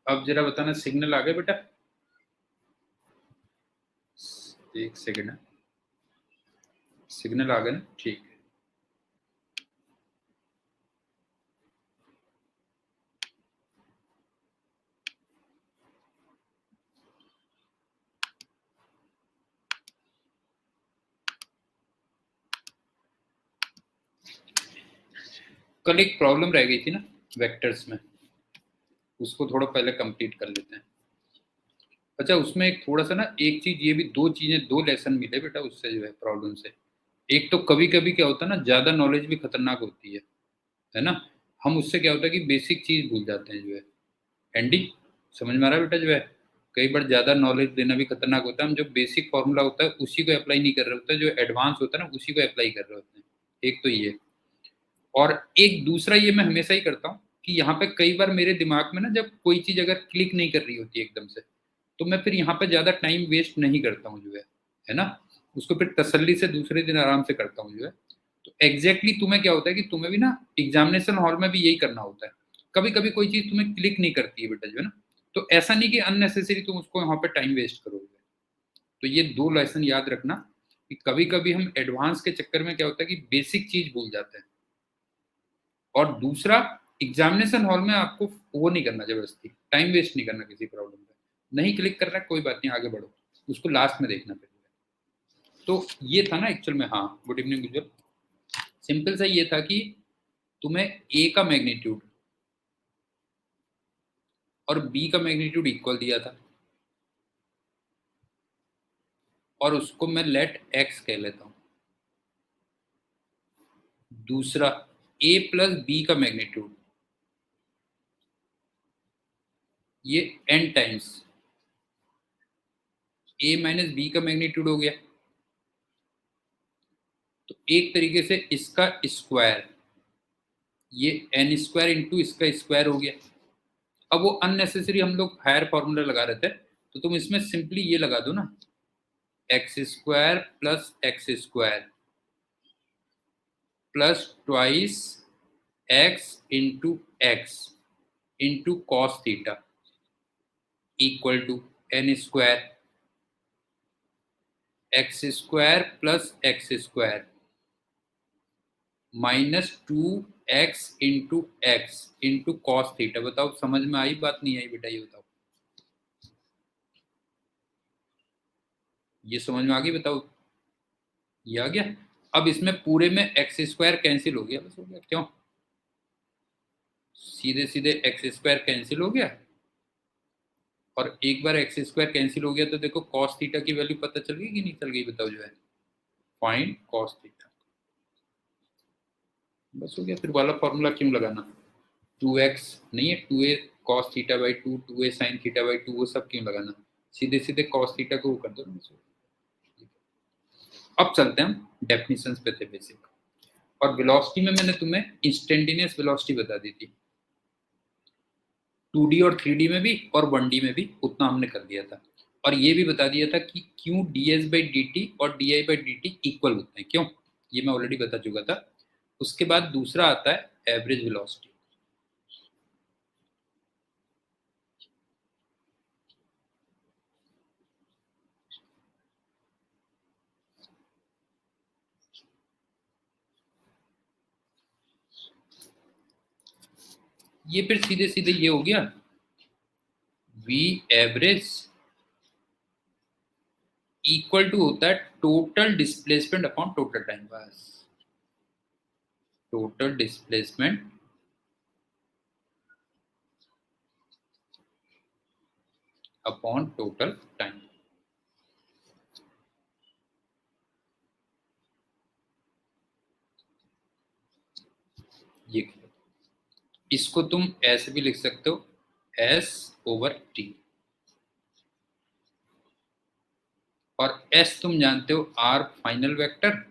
अब जरा बताना सिग्नल आ गया बेटा? एक सेकेंड है, सिग्नल आ गया ना? ठीक है। कल एक प्रॉब्लम रह गई थी ना वेक्टर्स में, उसको थोड़ा पहले कंप्लीट कर लेते हैं। अच्छा, उसमें एक थोड़ा सा ना, एक चीज ये भी, दो चीजें, दो लेसन मिले बेटा उससे जो है प्रॉब्लम से। एक तो कभी कभी क्या होता है ना, ज्यादा नॉलेज भी खतरनाक होती है ना। हम उससे क्या होता है कि बेसिक चीज भूल जाते हैं जो है। एंडी, समझ में आ रहा है बेटा जो है? कई बार ज्यादा नॉलेज देना भी खतरनाक होता है। हम जो बेसिक फॉर्मूला होता है उसी को अप्लाई नहीं कर रहे होते, जो एडवांस होता है ना उसी को अप्लाई कर रहे होते हैं। एक तो ये, और एक दूसरा ये मैं हमेशा ही करता हूँ कि यहाँ पे कई बार मेरे दिमाग में ना, जब कोई चीज अगर क्लिक नहीं कर रही होती एकदम से, तो मैं फिर यहाँ पे ज्यादा टाइम वेस्ट नहीं करता हूँ जो है ना। उसको फिर तसल्ली से दूसरे दिन आराम से करता हूँ जो है। तो एग्जैक्टली तुम्हें क्या होता है कि तुम्हें भी ना एग्जामिनेशन हॉल में भी यही करना होता है। कभी कभी कोई चीज तुम्हें क्लिक नहीं करती है बेटा जो है ना, तो ऐसा नहीं कि अननेसेसरी तुम उसको यहाँ पे टाइम वेस्ट करोगे। तो ये दो लेसन याद रखना कि कभी कभी हम एडवांस के चक्कर में क्या होता है कि बेसिक चीज भूल जाते हैं। और दूसरा, एग्जामिनेशन हॉल में आपको वो नहीं करना, जबरदस्ती टाइम वेस्ट नहीं करना किसी प्रॉब्लम पे। नहीं क्लिक कर रहा है कोई बात नहीं, आगे बढ़ो, उसको लास्ट में देखना फिर। तो ये था ना एक्चुअल में। हाँ, गुड इवनिंग गुजर। सिंपल सा ये था कि तुम्हें ए का मैग्नीट्यूड और बी का मैग्नीट्यूड इक्वल दिया था, और उसको मैं लेट एक्स कह लेता हूं। दूसरा, ए प्लस बी का मैग्नीट्यूड, ये एन टाइम्स ए माइनस बी का मैग्नीट्यूड हो गया। तो एक तरीके से इसका स्क्वायर, ये एन स्क्वायर इंटू इसका स्क्वायर हो गया। अब वो अननेसेसरी हम लोग हायर फॉर्मूला लगा रहे थे, तो तुम इसमें सिंपली ये लगा दो ना, x square plus x square plus twice x into cos theta equal to n square x square plus x square minus two x into cos theta. बताओ समझ में आई बात, नहीं आई बेटा? ये बताओ, ये समझ में आ गई? बताओ, ये आ गया? अब इसमें पूरे में एक्स स्क्वायर कैंसिल हो गया, बस हो गया। क्यों? सीधे सीधे एक्स स्क्वायर कैंसिल हो गया, और एक बार एक्स स्क्वायर कैंसिल हो गया तो देखो कॉस थीटा की वैल्यू पता चल गई कि नहीं चल गई? बताओ जो है, फाइंड कॉस थीटा। बस हो गया। फिर वाला फॉर्मूला क्यों लगाना? 2x नहीं है, 2a cos theta by 2, 2a sine theta by 2, वो सब क्यों लगाना? सीधे सीधे कॉस थीटा को वो कर दो ना। अब चलते हैं हम डेफिनेशंस पे थे बेसिक। और वेलोसिटी में मैंने तुम्हें इंस्टेंटेनियस वेलोसिटी बता दी थी, 2D और 3D में भी और 1D में भी उतना हमने कर दिया था। और ये भी बता दिया था कि क्यों ds बाई डी टी और di by D T equal होते हैं, क्यों, ये मैं ऑलरेडी बता चुका था। उसके बाद दूसरा आता है एवरेज वेलोसिटी। ये फिर सीधे सीधे ये हो गया, v एवरेज इक्वल टू होता है total displacement upon total time pass. Total displacement upon total time. ये इसको तुम ऐसे भी लिख सकते हो, s ओवर t। और s तुम जानते हो r final vector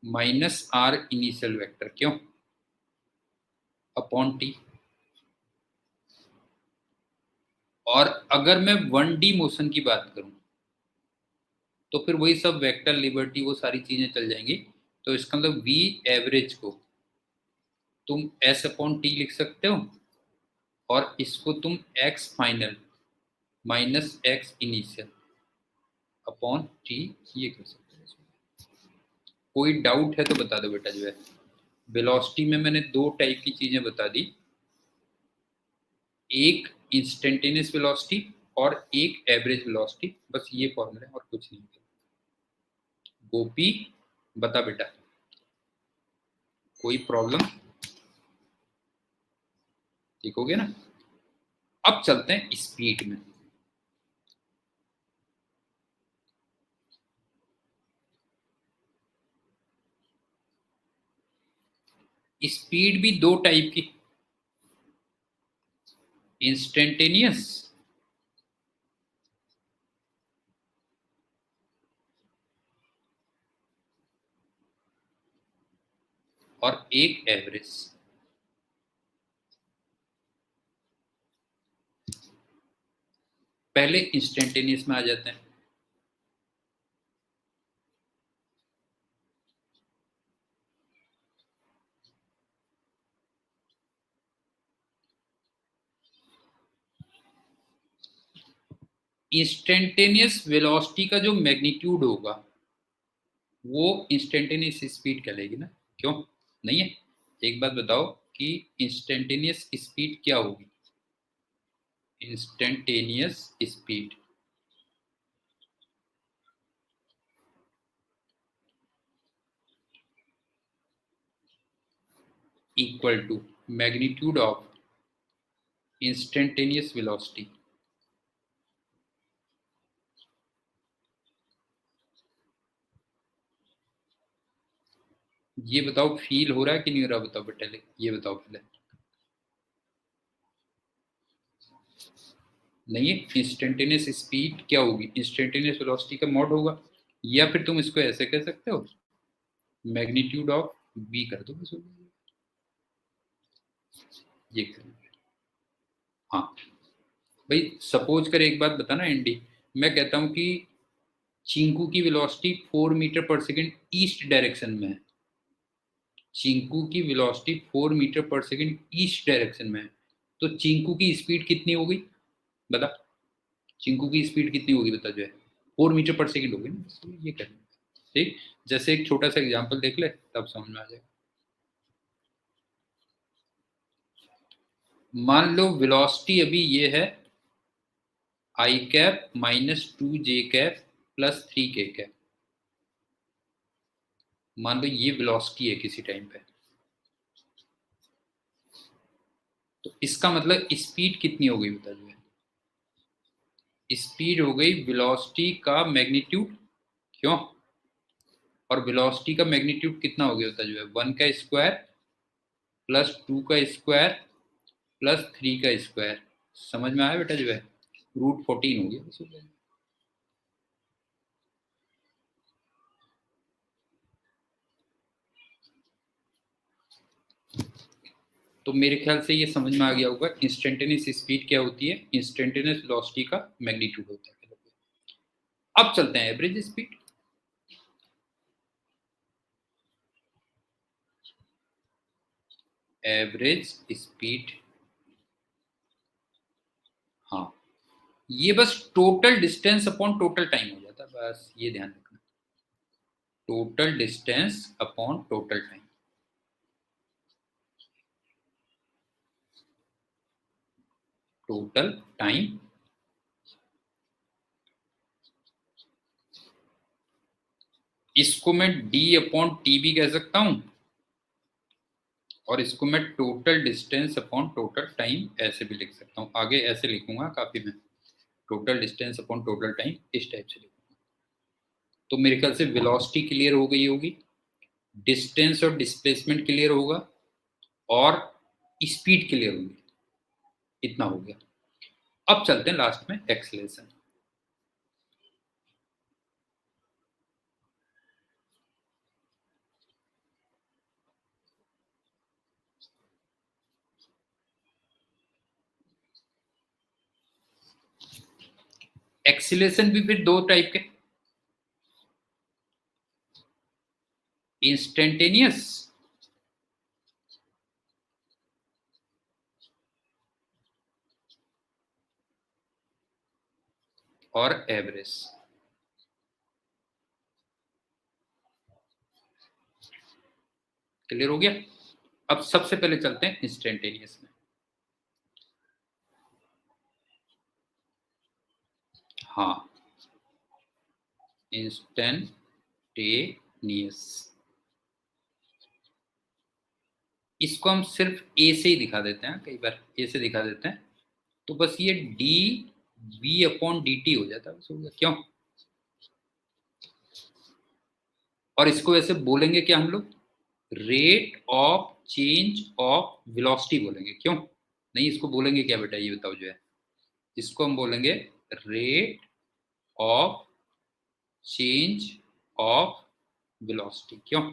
minus r initial vector, क्यों, अपॉन t। और अगर मैं 1D मोशन की बात करूं तो फिर वही सब वेक्टर लिबर्टी वो सारी चीजें चल जाएंगी। तो इसका मतलब v एवरेज को तुम s अपॉन टी लिख सकते हो, और इसको तुम x final minus x initial upon t ये कर सकते हो। कोई डाउट है तो बता दो बेटा। जो है वेलोसिटी में मैंने दो टाइप की चीजें बता दी, एक इंस्टेंटेनियस वेलोसिटी और एक एवरेज वेलोसिटी, बस ये फॉर्मूला है और कुछ नहीं। गोपी बता बेटा, कोई प्रॉब्लम? ठीक हो गया ना। अब चलते हैं स्पीड में। स्पीड भी दो टाइप की, इंस्टेंटेनियस और एक एवरेज। पहले इंस्टेंटेनियस में आ जाते हैं। इंस्टेंटेनियस वेलोसिटी का जो मैग्नीट्यूड होगा वो इंस्टेंटेनियस स्पीड कहलाएगी ना, क्यों नहीं है? एक बात बताओ कि इंस्टेंटेनियस स्पीड क्या होगी? Instantaneous speed equal to magnitude of instantaneous velocity. ये बताओ फील हो रहा है कि नहीं हो रहा? बताओ बेटा, ये बताओ पहले। नहीं है। इंस्टेंटेनियस स्पीड क्या होगी? इंस्टेंटेनियस वेलोसिटी का मॉड होगा, या फिर तुम इसको ऐसे कह सकते हो, मैग्नीट्यूड ऑफ v कर दो बस। ये कर, हाँ भाई। सपोज कर एक बात बताना एंडी, मैं कहता हूं कि चिंकू की velocity 4 metre per second east direction में है। चिंकू की velocity 4 metre per second east direction में है, तो चिंकू की स्पीड कितनी होगी बता? चिंकू की स्पीड कितनी होगी बता? जो है 4 मीटर पर सेकंड होगी ना, ये करना। ठीक, जैसे एक छोटा सा एग्जांपल देख ले तब समझ में आ जाएगा। मान लो वेलोसिटी अभी ये है i cap minus 2j cap plus 3k cap. मान लो ये वेलोसिटी है किसी टाइम पे, तो इसका मतलब स्पीड कितनी हो गई बता? दो स्पीड हो गई वेलोसिटी का मैग्नीट्यूड, क्यों? और वेलोसिटी का मैग्नीट्यूड कितना हो गया होता है? जो है 1 का स्क्वायर प्लस 2 का स्क्वायर प्लस 3 का स्क्वायर। समझ में आया बेटा? जो है √14 हो गया बस। हो गया। तो मेरे ख्याल से ये समझ में आ गया होगा इंस्टेंटेनियस स्पीड क्या होती है, इंस्टेंटेनियस वेलोसिटी का मैग्नीट्यूड होता है। अब चलते हैं एवरेज स्पीड। एवरेज स्पीड, हाँ, ये बस total distance upon total time हो जाता है, बस ये ध्यान रखना। Total distance upon total time. Total time, इसको मैं d अपॉन टी भी कह सकता हूं, और इसको मैं total distance upon total time ऐसे भी लिख सकता हूं। आगे ऐसे लिखूंगा काफी मैं, total distance upon total time इस टाइप से लिखूंगा। तो मेरे ख्याल से वेलोसिटी क्लियर हो गई होगी, डिस्टेंस और डिस्प्लेसमेंट क्लियर होगा, और स्पीड क्लियर होगी। इतना हो गया। अब चलते हैं लास्ट में एक्सेलरेशन। एक्सीलरेशन भी फिर दो टाइप के, इंस्टेंटेनियस और एवरेज। क्लियर हो गया? अब सबसे पहले चलते हैं इंस्टेंटेनियस में। हाँ, इंस्टेंटेनियस, इसको हम सिर्फ ए से ही दिखा देते हैं, कई बार ए से दिखा देते हैं, तो बस ये d v upon d t हो जाता है, बस हो गया। क्यों? और इसको ऐसे बोलेंगे क्या हम लोग? Rate of change of velocity बोलेंगे। क्यों नहीं, इसको बोलेंगे क्या बेटा, ये बताओ जो है, इसको हम बोलेंगे rate of change of velocity. क्यों?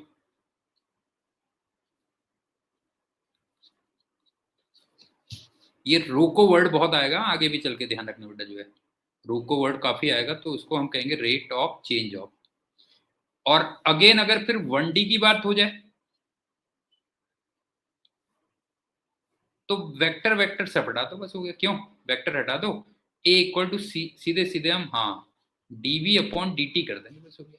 ये रोको वर्ड बहुत आएगा आगे भी चल के, ध्यान रखना बेटा जो है, रोको वर्ड काफी आएगा, तो उसको हम कहेंगे रेट ऑफ चेंज ऑफ। और अगेन अगर फिर 1D की बात हो जाए तो वेक्टर वेक्टर से हटा दो, बस हो गया। क्यों? वेक्टर हटा दो, ए इक्वल टू सी, सीधे सीधे हम हाँ डीवी अपॉन डी टी कर देंगे, बस हो गया।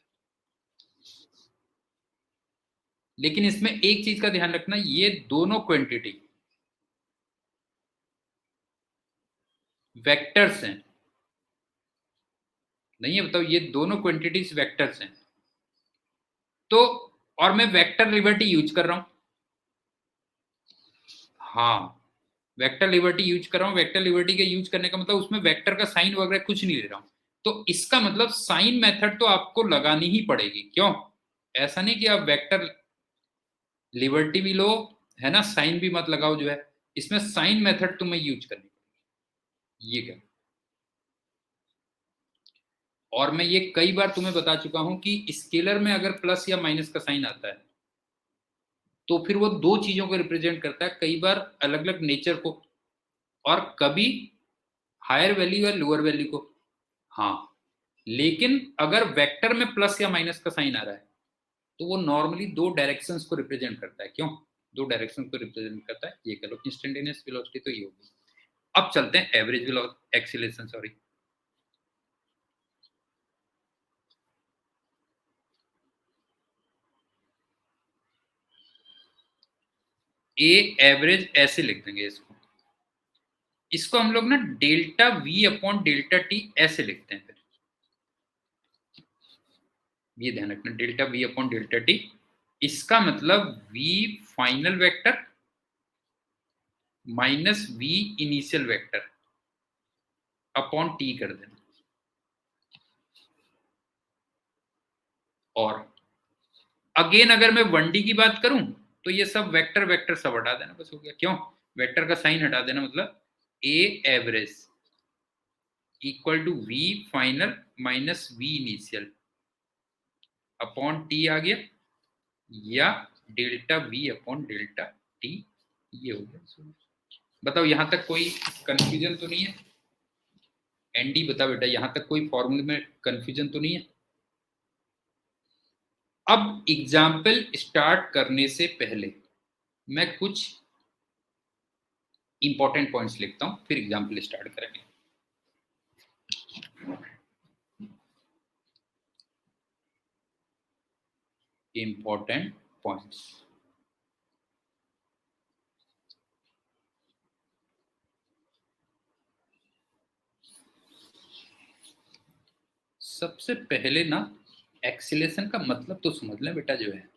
लेकिन इसमें एक चीज का ध्यान रखना, ये दोनों क्वांटिटी वेक्टर्स हैं, नहीं है बताओ, ये दोनों क्वांटिटीज वेक्टर्स हैं। तो और मैं वेक्टर लिबर्टी यूज कर रहा हूं, हाँ वेक्टर लिबर्टी यूज कर रहा हूँ। वेक्टर लिबर्टी के यूज करने का मतलब उसमें वेक्टर का साइन वगैरह कुछ नहीं ले रहा हूं, तो इसका मतलब साइन मेथड तो आपको लगानी ही पड़ेगी। क्यों? ऐसा नहीं कि आप वेक्टर लिबर्टी भी लो है ना, साइन भी मत लगाओ जो है, इसमें साइन मेथड तुम्हें यूज करनी पड़ेगी। ये क्या, और मैं ये कई बार तुम्हें बता चुका हूं कि स्केलर में अगर प्लस या माइनस का साइन आता है तो फिर वो दो चीजों को रिप्रेजेंट करता है, कई बार अलग अलग नेचर को, और कभी हायर वैल्यू या लोअर वैल्यू को। हाँ, लेकिन अगर वेक्टर में प्लस या माइनस का साइन आ रहा है तो वो नॉर्मली दो डायरेक्शंस को रिप्रेजेंट करता है। क्यों? दो डायरेक्शन को रिप्रेजेंट करता है, ये कह लो इंस्टेंटेनियस वेलोसिटी तो ये होगी। अब चलते हैं average acceleration, sorry, a average ऐसे लिख देंगे इसको, इसको हम लोग ना delta v upon delta t ऐसे लिखते हैं। फिर ये ध्यान रखना, delta v upon delta t, इसका मतलब v final vector minus v initial vector upon t कर देना। और अगेन अगर मैं 1D की बात करूं तो ये सब वेक्टर वेक्टर सब हटा देना, बस हो गया। क्यों? वेक्टर का साइन हटा देना, मतलब a average equal to v final minus v initial upon t आ गया, या delta v upon delta t, ये हो गया। बताओ यहां तक कोई कंफ्यूजन तो नहीं है? एनडी बता बेटा, यहां तक कोई फॉर्मूले में कंफ्यूजन तो नहीं है? अब एग्जाम्पल स्टार्ट करने से पहले मैं कुछ इंपॉर्टेंट पॉइंट्स लिखता हूं, फिर एग्जाम्पल स्टार्ट करेंगे। इंपॉर्टेंट पॉइंट्स, सबसे पहले ना एक्सीलरेशन का मतलब तो समझ लें बेटा जो है,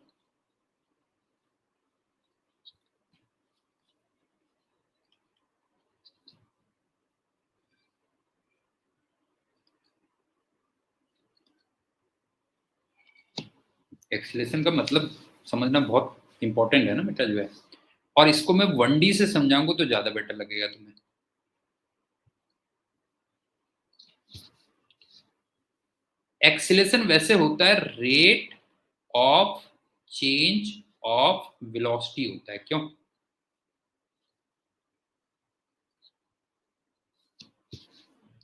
एक्सीलरेशन का मतलब समझना बहुत इंपॉर्टेंट है ना बेटा जो है, और इसको मैं 1D से समझाऊंगा तो ज्यादा बेटर लगेगा तुम्हें। एक्सीलरेशन वैसे होता है rate of change of velocity होता है। क्यों?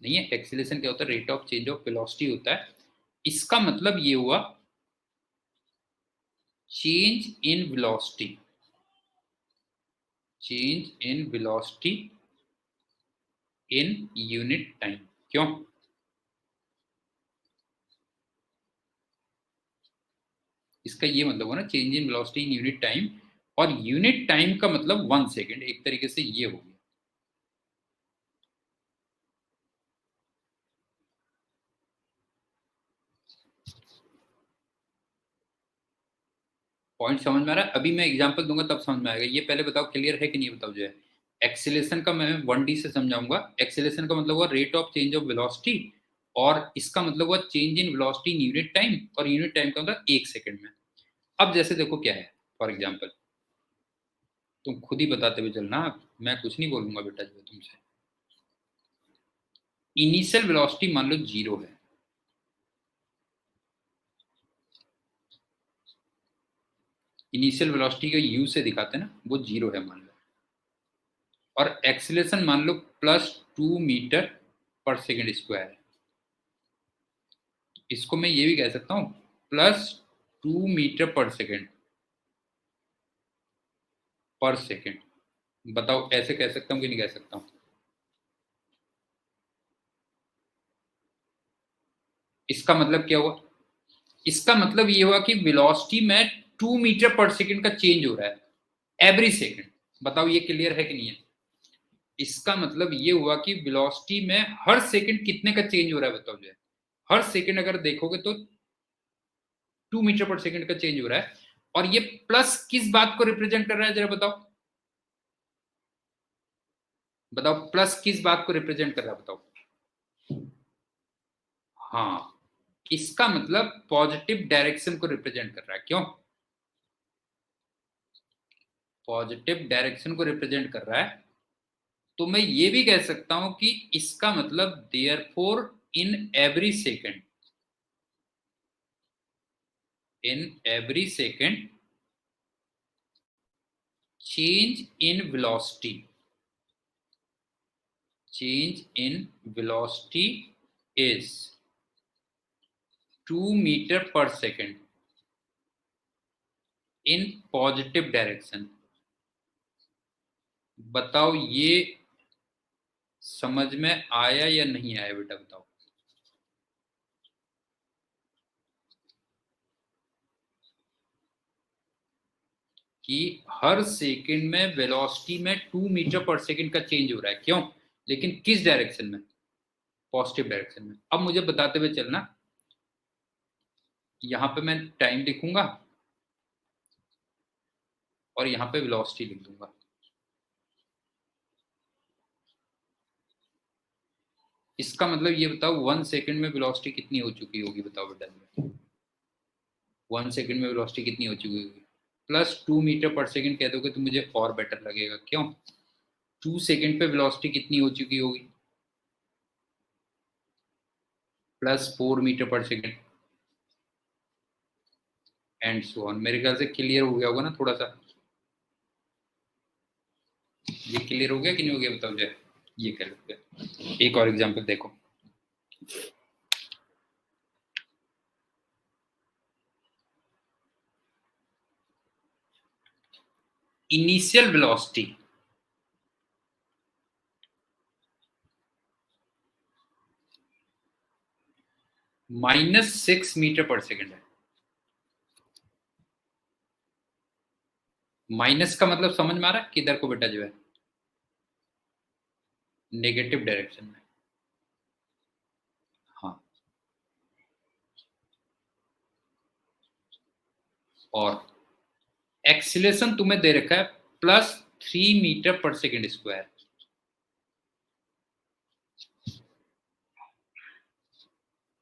नहीं है, एक्सीलरेशन क्या होता है? Rate of change of velocity होता है। इसका मतलब ये हुआ change in velocity, change in velocity in unit time. क्यों? इसका ये मतलब हुआ ना change in velocity in unit time, और यूनिट टाइम का मतलब 1 सेकेंड, एक तरीके से ये हो गया। पॉइंट समझ में आ रहा है? अभी मैं एग्जांपल दूंगा तब समझ में आएगा। ये पहले बताओ क्लियर है कि नहीं, बताओ जो है। एक्सेलेरेशन का मैं 1D से समझाऊंगा। एक्सेलेरेशन का मतलब हुआ rate of change of velocity, और इसका मतलब हुआ change in velocity in unit time, और यूनिट टाइम का मतलब 1 सेकेंड में। अब जैसे देखो क्या है, फॉर एग्जाम्पल तुम खुद ही बताते हुए चलना, मैं कुछ नहीं बोलूंगा बेटा जो है तुमसे। इनिशियल वेलोसिटी मान लो 0 है, इनिशियल वेलोसिटी का यू से दिखाते हैं ना, वो 0 है मान लो, और एक्सीलरेशन मान लो +2 मीटर पर सेकेंड स्क्वायर है। इसको मैं ये भी कह सकता हूँ +2 मीटर पर सेकेंड। बताओ ऐसे कह सकता हूँ कि नहीं कह सकता हूँ? इसका मतलब क्या हुआ? इसका मतलब ये हुआ कि वेलोसिटी में 2 मीटर पर सेकेंड का चेंज हो रहा है एवरी सेकेंड। बताओ ये क्लियर है कि नहीं है? इसका मतलब ये हुआ कि वेलोसिटी में हर सेकंड कितने का चेंज हो रहा है, बताओ जो है। हर सेकंड अगर देखोगे तो 2 मीटर पर सेकंड का चेंज हो रहा है, और ये प्लस किस बात को रिप्रेजेंट कर रहा है, जरा बताओ। बताओ प्लस किस बात को रिप्रेजेंट कर रहा है, बताओ। हाँ, इसका मतलब पॉजिटिव डायरेक्शन को रिप्रेजेंट कर रहा है। क्यों? पॉजिटिव डायरेक्शन को रिप्रेजेंट कर रहा है, तो मैं ये भी कह सकता हूं कि इसका मतलब therefore in every second, in every second change in velocity, change in velocity is 2 metre per second in positive direction। बताओ ये समझ में आया या नहीं आया बेटा, बताओ। कि हर सेकंड में वेलोसिटी में 2 मीटर पर सेकेंड का चेंज हो रहा है। क्यों? लेकिन किस डायरेक्शन में? पॉजिटिव डायरेक्शन में। अब मुझे बताते हुए चलना, यहां पे मैं टाइम लिखूंगा और यहां पे वेलोसिटी लिख दूंगा। इसका मतलब ये बताओ 1 सेकंड में वेलोसिटी कितनी हो चुकी होगी, बताओ बेटा। 1 सेकंड में वेलोसिटी कितनी हो चुकी होगी? +2 मीटर पर सेकेंड कह दोगे तो मुझे और बेटर लगेगा। क्यों? 2 सेकंड पे वेलोसिटी कितनी हो चुकी होगी? +4 metre per second, and so on. मेरे ख्याल से क्लियर हो गया होगा ना थोड़ा सा। ये क्लियर हो गया कि नहीं हो गया, बताओ मुझे। ये कर लो, एक और एग्जांपल देखो। Initial velocity -6 metre per second है। माइनस का मतलब समझ में आ रहा है किधर को बेटा जो है? नेगेटिव डायरेक्शन में। हाँ, और एक्सीलरेशन तुम्हें दे रखा है +3 मीटर पर सेकेंड स्क्वायर।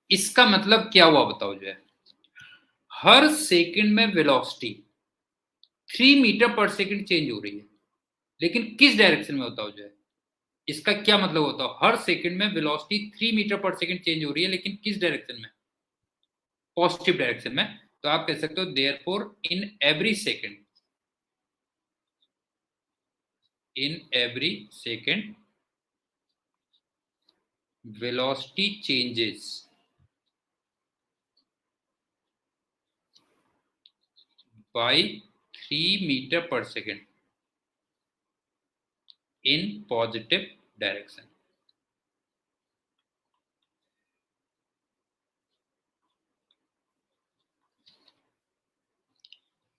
इसका मतलब क्या हुआ, बताओ जो है। हर सेकंड में velocity 3 metre per second change हो रही है, लेकिन किस डायरेक्शन में, बताओ जो है। इसका क्या मतलब होता है? हर सेकंड में velocity 3 metre per second change हो रही है, लेकिन किस डायरेक्शन में? पॉजिटिव डायरेक्शन में। तो आप कह सकते हो therefore in every second, in every second velocity changes by 3 metre per second in positive direction.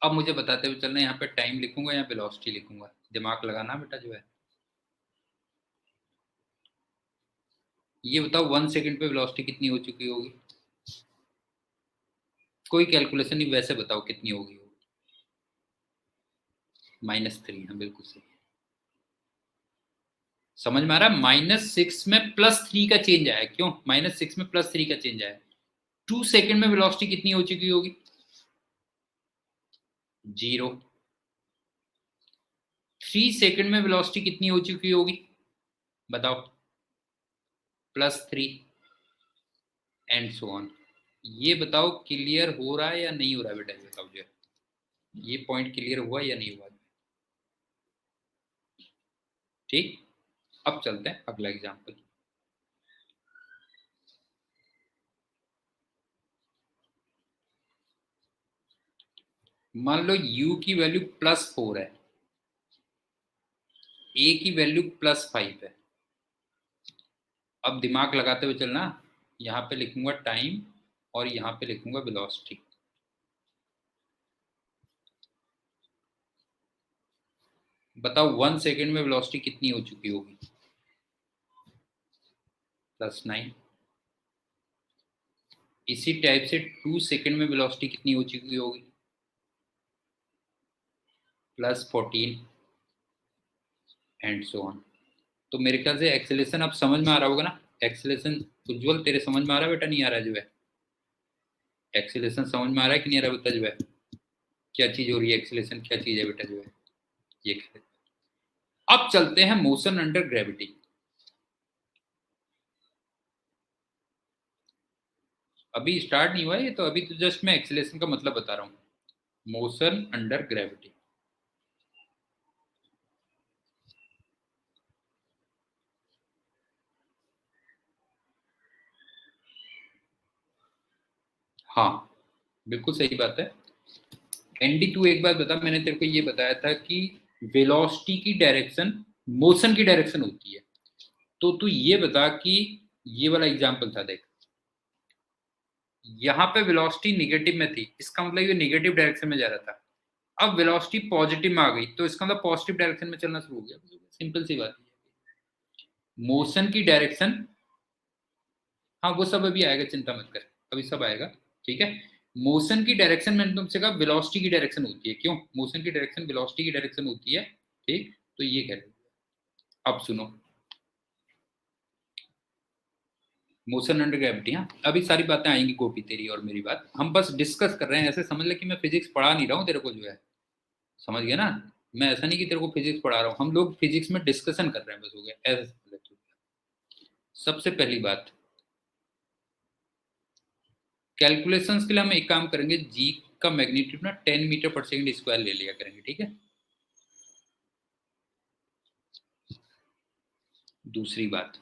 अब मुझे बताते हुए चलना, यहाँ पे टाइम लिखूंगा या वेलोसिटी लिखूंगा, दिमाग लगाना बेटा जो है। ये बताओ 1 सेकंड पे वेलोसिटी कितनी हो चुकी होगी? कोई कैलकुलेशन नहीं, वैसे बताओ कितनी होगी? -3। हाँ बिल्कुल सही। समझ में आ रहा है? -6 में +3 का चेंज आया। क्यों -6 में +3 का चेंज आया? 2 सेकंड में वेलोसिटी कितनी हो चुकी होगी? 0। 3 सेकंड में वेलोसिटी कितनी हो चुकी होगी? बताओ। +3 एंड सो ऑन। ये बताओ क्लियर हो रहा है या नहीं हो रहा है बेटा? बताओ मुझे, ये पॉइंट क्लियर हुआ या नहीं हुआ? ठीक, अब चलते हैं अगला एग्जांपल। मान लो u की वैल्यू +4 है, a की वैल्यू +5 है। अब दिमाग लगाते हुए चलना, यहाँ पे लिखूंगा टाइम और यहाँ पे लिखूंगा वेलोसिटी। बताओ 1 सेकंड में वेलोसिटी कितनी हो चुकी होगी? +9। इसी टाइप से 2 सेकंड में वेलोसिटी कितनी हो चुकी होगी? +14 एंड सो ऑन। तो मेरे ख्याल से एक्सेलेरेशन अब समझ में आ रहा होगा ना? एक्सेलेरेशन उज्जवल तेरे समझ में आ रहा है बेटा, नहीं आ रहा जो है? एक्सेलेरेशन समझ में आ रहा है कि नहीं आ रहा बेटा जो है? क्या चीज हो रही है? एक्सेलेरेशन क्या चीज है बेटा जो है? ये। अब चलते हैं मोशन अंडर ग्रेविटी। अभी स्टार्ट नहीं हुआ है ये तो, अभी तो जस्ट मैं एक्सेलेरेशन का मतलब बता रहा हूं। Motion under gravity. हाँ बिल्कुल सही बात है। एनडी तू एक बात बता, मैंने तेरे को ये बताया था कि वेलोसिटी की डायरेक्शन मोशन की डायरेक्शन होती है। तो तू ये बता कि ये वाला एग्जांपल था देख, यहाँ पे वेलोसिटी निगेटिव में थी, इसका मतलब ये निगेटिव डायरेक्शन में जा रहा था। अब वेलोसिटी पॉजिटिव में आ गई तो इसका मतलब पॉजिटिव डायरेक्शन में चलना शुरू हो गया। सिंपल सी बात है। मोशन की डायरेक्शन, हाँ वो सब अभी आएगा, चिंता मत कर, अभी सब आएगा। ठीक है, मोशन की डायरेक्शन मैंने तुमसे कहा वेलोसिटी की डायरेक्शन होती है। क्यों? मोशन की डायरेक्शन वेलोसिटी की डायरेक्शन होती है। ठीक, तो ये कह रहे, अब सुनो। मोशन अंडर ग्रेविटी, हाँ अभी सारी बातें आएंगी गोपी, तेरी और मेरी बात हम बस डिस्कस कर रहे हैं। ऐसे समझ ले कि मैं फिजिक्स पढ़ा नहीं रहा हूँ तेरे को जो है, समझ गया ना? मैं ऐसा नहीं कि तेरे को फिजिक्स पढ़ा रहा हूँ, हम लोग फिजिक्स में डिस्कशन कर रहे हैं, बस हो गया ऐसे समझ ले तू। सबसे पहली बात, कैलकुलेशंस के लिए हम एक काम करेंगे, जी का मैग्नीट्यूड ना 10 मीटर पर सेकंड स्क्वायर ले लिया करेंगे। ठीक है। दूसरी बात,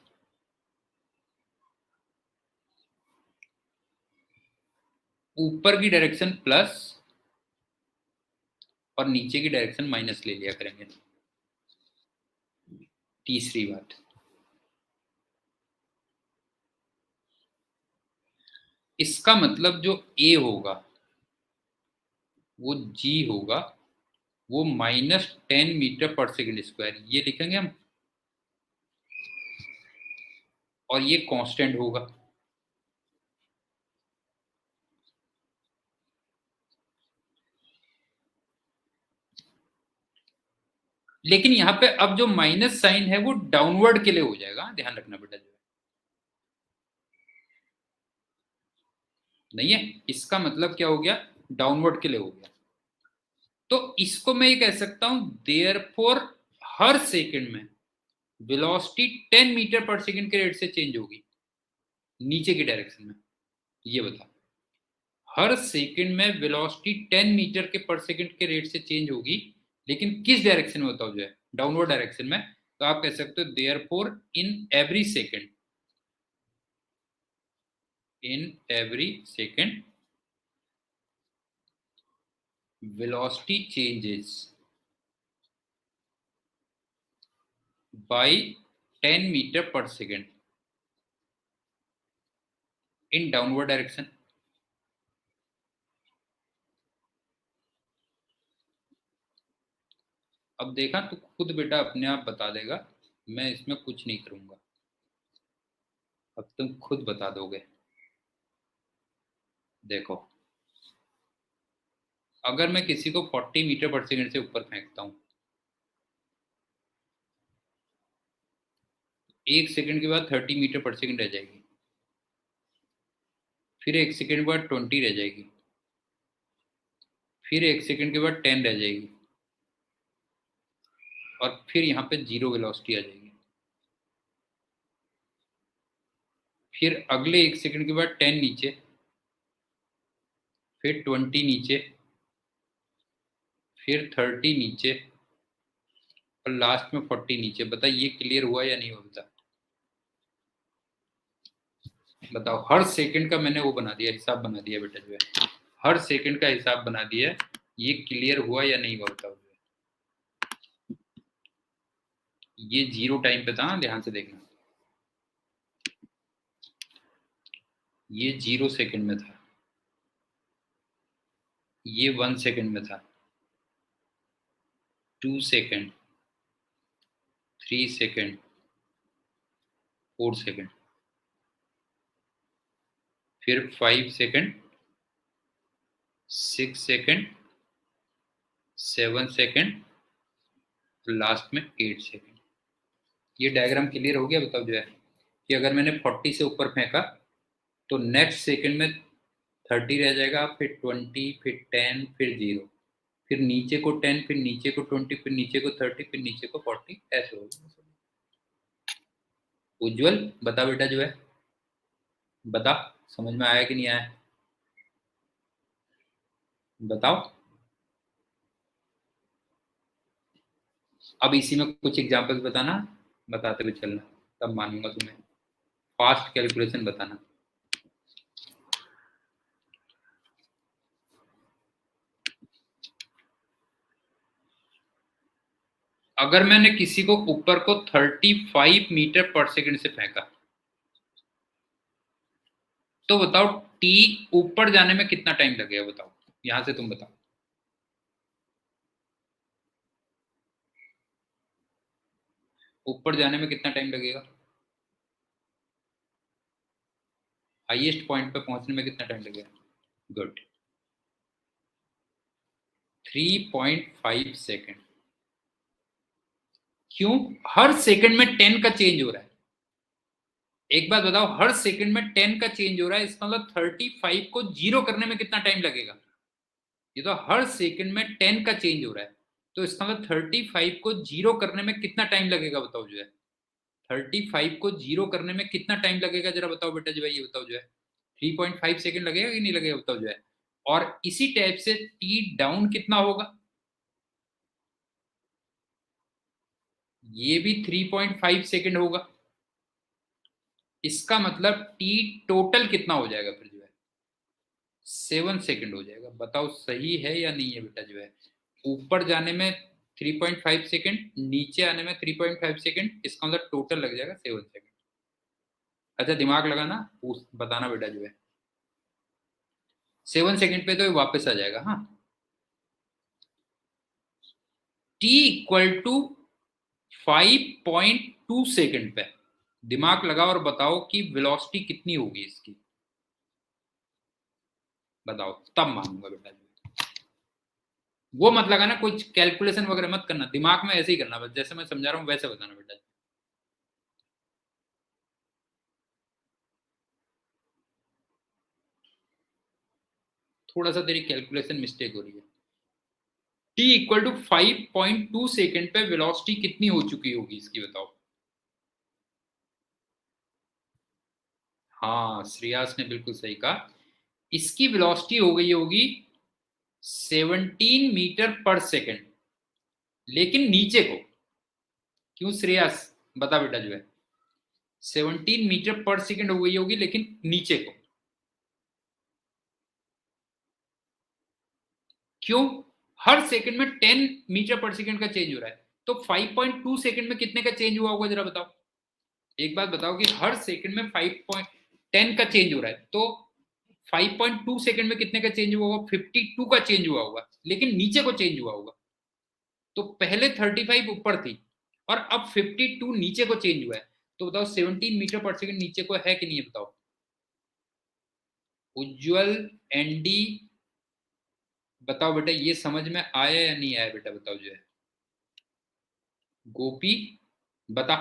ऊपर की डायरेक्शन प्लस और नीचे की डायरेक्शन माइनस ले लिया करेंगे। तीसरी बात, इसका मतलब जो ए होगा वो जी होगा, वो -10 मीटर पर सेकंड स्क्वायर ये लिखेंगे हम, और ये कांस्टेंट होगा। लेकिन यहाँ पे अब जो माइनस साइन है वो डाउनवर्ड के लिए हो जाएगा, ध्यान रखना बेटा। जो नहीं है, इसका मतलब क्या हो गया? डाउनवर्ड के लिए हो गया। तो इसको मैं ये कह सकता हूं, देयरफॉर हर सेकंड में वेलोसिटी 10 मीटर पर सेकंड के रेट से चेंज होगी नीचे की डायरेक्शन में। ये बता, हर सेकंड में वेलोसिटी 10 मीटर के पर सेकंड के रेट से चेंज होगी, लेकिन किस डायरेक्शन में बताओ? जो है डाउनवर्ड डायरेक्शन में। तो आप कह सकते हो therefore in every second velocity changes by 10 meter per second in downward direction. अब देखा तो खुद बेटा अपने आप बता देगा, मैं इसमें कुछ नहीं करूंगा, अब तुम खुद बता दोगे। देखो, अगर मैं किसी को 40 मीटर पर सेकंड से ऊपर फेंकता हूँ, 1 सेकंड के बाद 30 मीटर पर सेकंड रह जाएगी, फिर 1 सेकंड के बाद 20 रह जाएगी, फिर 1 सेकंड के बाद 10 रह जाएगी, और फिर यहाँ पे जीरो वेलोसिटी आ जाएगी। फिर अगले 1 सेकंड के बाद 10 नीचे, फिर 20 नीचे, फिर 30 नीचे, और लास्ट में 40 नीचे। बताइए ये क्लियर हुआ या नहीं हुआ? बताओ, हर सेकंड का मैंने वो बना दिया, हिसाब बना दिया बेटा जो है, हर सेकंड का हिसाब बना दिया। ये क्लियर हुआ या नहीं हुआ बताओ? ये जीरो टाइम पे था, ध्यान से देखना, ये 0 सेकंड में था, ये 1 सेकंड में था, 2 सेकंड, 3 सेकंड, 4 सेकंड, फिर 5 सेकंड, 6 सेकंड, 7 सेकंड, लास्ट में 8 सेकंड। ये डायग्राम क्लियर हो गया? बताओ जो है कि अगर मैंने 40 से ऊपर फेंका तो नेक्स्ट सेकंड में 30 रह जाएगा, फिर 20, फिर 10, फिर 0, फिर नीचे को 10, फिर नीचे को 20, फिर नीचे को 30, फिर नीचे को 40, ऐसे होगा। उज्जवल बता बेटा जो है, बता, समझ में आया कि नहीं आया? बताओ। अब इसी में कुछ एग्जांपल्स बताना, बताते हुए चलना, तब मानूंगा तुम्हें। फास्ट कैलकुलेशन बताना। अगर मैंने किसी को ऊपर को 35 मीटर पर सेकंड से फेंका, तो बताओ टी ऊपर जाने में कितना टाइम लगेगा? बताओ, यहां से तुम बताओ। ऊपर जाने में कितना टाइम लगेगा? हाईएस्ट पॉइंट पे पहुंचने में कितना टाइम लगेगा? Good, 3.5 second. क्यों? हर सेकंड में 10 का चेंज हो रहा है। एक बात बताओ, हर सेकंड में 10 का चेंज हो रहा है, इसका मतलब 35 को जीरो करने में कितना टाइम लगेगा? ये तो हर सेकंड में 10 का चेंज हो रहा है, तो इसका मतलब 35 को जीरो करने में कितना टाइम लगेगा? बताओ जो है, 35 को जीरो करने में कितना टाइम लगेगा? जरा बताओ बेटा जो है, ये बताओ जो है, 3.5 सेकंड लगेगा कि नहीं लगेगा? बताओ जो है। और इसी टाइप से टी डाउन कितना होगा? ये भी 3.5 सेकंड होगा। इसका मतलब टी टोटल कितना हो जाएगा फिर जो है? 7 सेकंड हो जाएगा। बताओ सही है या नहीं है बेटा जो है? ऊपर जाने में 3.5 सेकंड, नीचे आने में 3.5 सेकंड, इसका मतलब टोटल लग जाएगा 7 सेकंड। अच्छा दिमाग लगाना, बताना बेटा जो है, 7 सेकंड पे तो वापस आ जाएगा। हाँ, टी इक्वल टू 5.2 सेकंड पे दिमाग लगाओ और बताओ कि वेलोसिटी कितनी होगी इसकी। बताओ, तब मानूंगा बेटा। वो मत लगाना, कोई कैलकुलेशन वगैरह मत करना, दिमाग में ऐसे ही करना, बस जैसे मैं समझा रहा हूँ वैसे बताना बेटा। थोड़ा सा तेरी कैलकुलेशन मिस्टेक हो रही है। टी इक्वल टू 5.2 सेकेंड पे वेलोसिटी कितनी हो चुकी होगी इसकी? बताओ। हाँ, श्रेयास ने बिल्कुल सही कहा, इसकी वेलोसिटी हो गई होगी 17 मीटर पर सेकेंड, लेकिन नीचे को। क्यों श्रेयस, बता बेटा जो है, 17 मीटर पर सेकेंड हो गई होगी लेकिन नीचे को। क्यों? हर सेकंड में 10 मीटर पर सेकंड का चेंज हो रहा है, तो 5.2 सेकंड में कितने का चेंज हुआ होगा? जरा बताओ। एक बात बताओ कि हर सेकंड में 5.10 का चेंज हो रहा है, तो 5.2 सेकंड में कितने का चेंज हुआ होगा? 52 का चेंज हुआ होगा, लेकिन नीचे को चेंज हुआ होगा। तो पहले 35 ऊपर थी और अब 52 नीचे को चेंज हुआ है, तो बताओ 17 मीटर पर सेकंड नीचे को है कि नहीं है, बताओ। उज्जवल, एनडी, बताओ बेटा ये समझ में आया या नहीं आया बेटा, बताओ जो है। गोपी बता,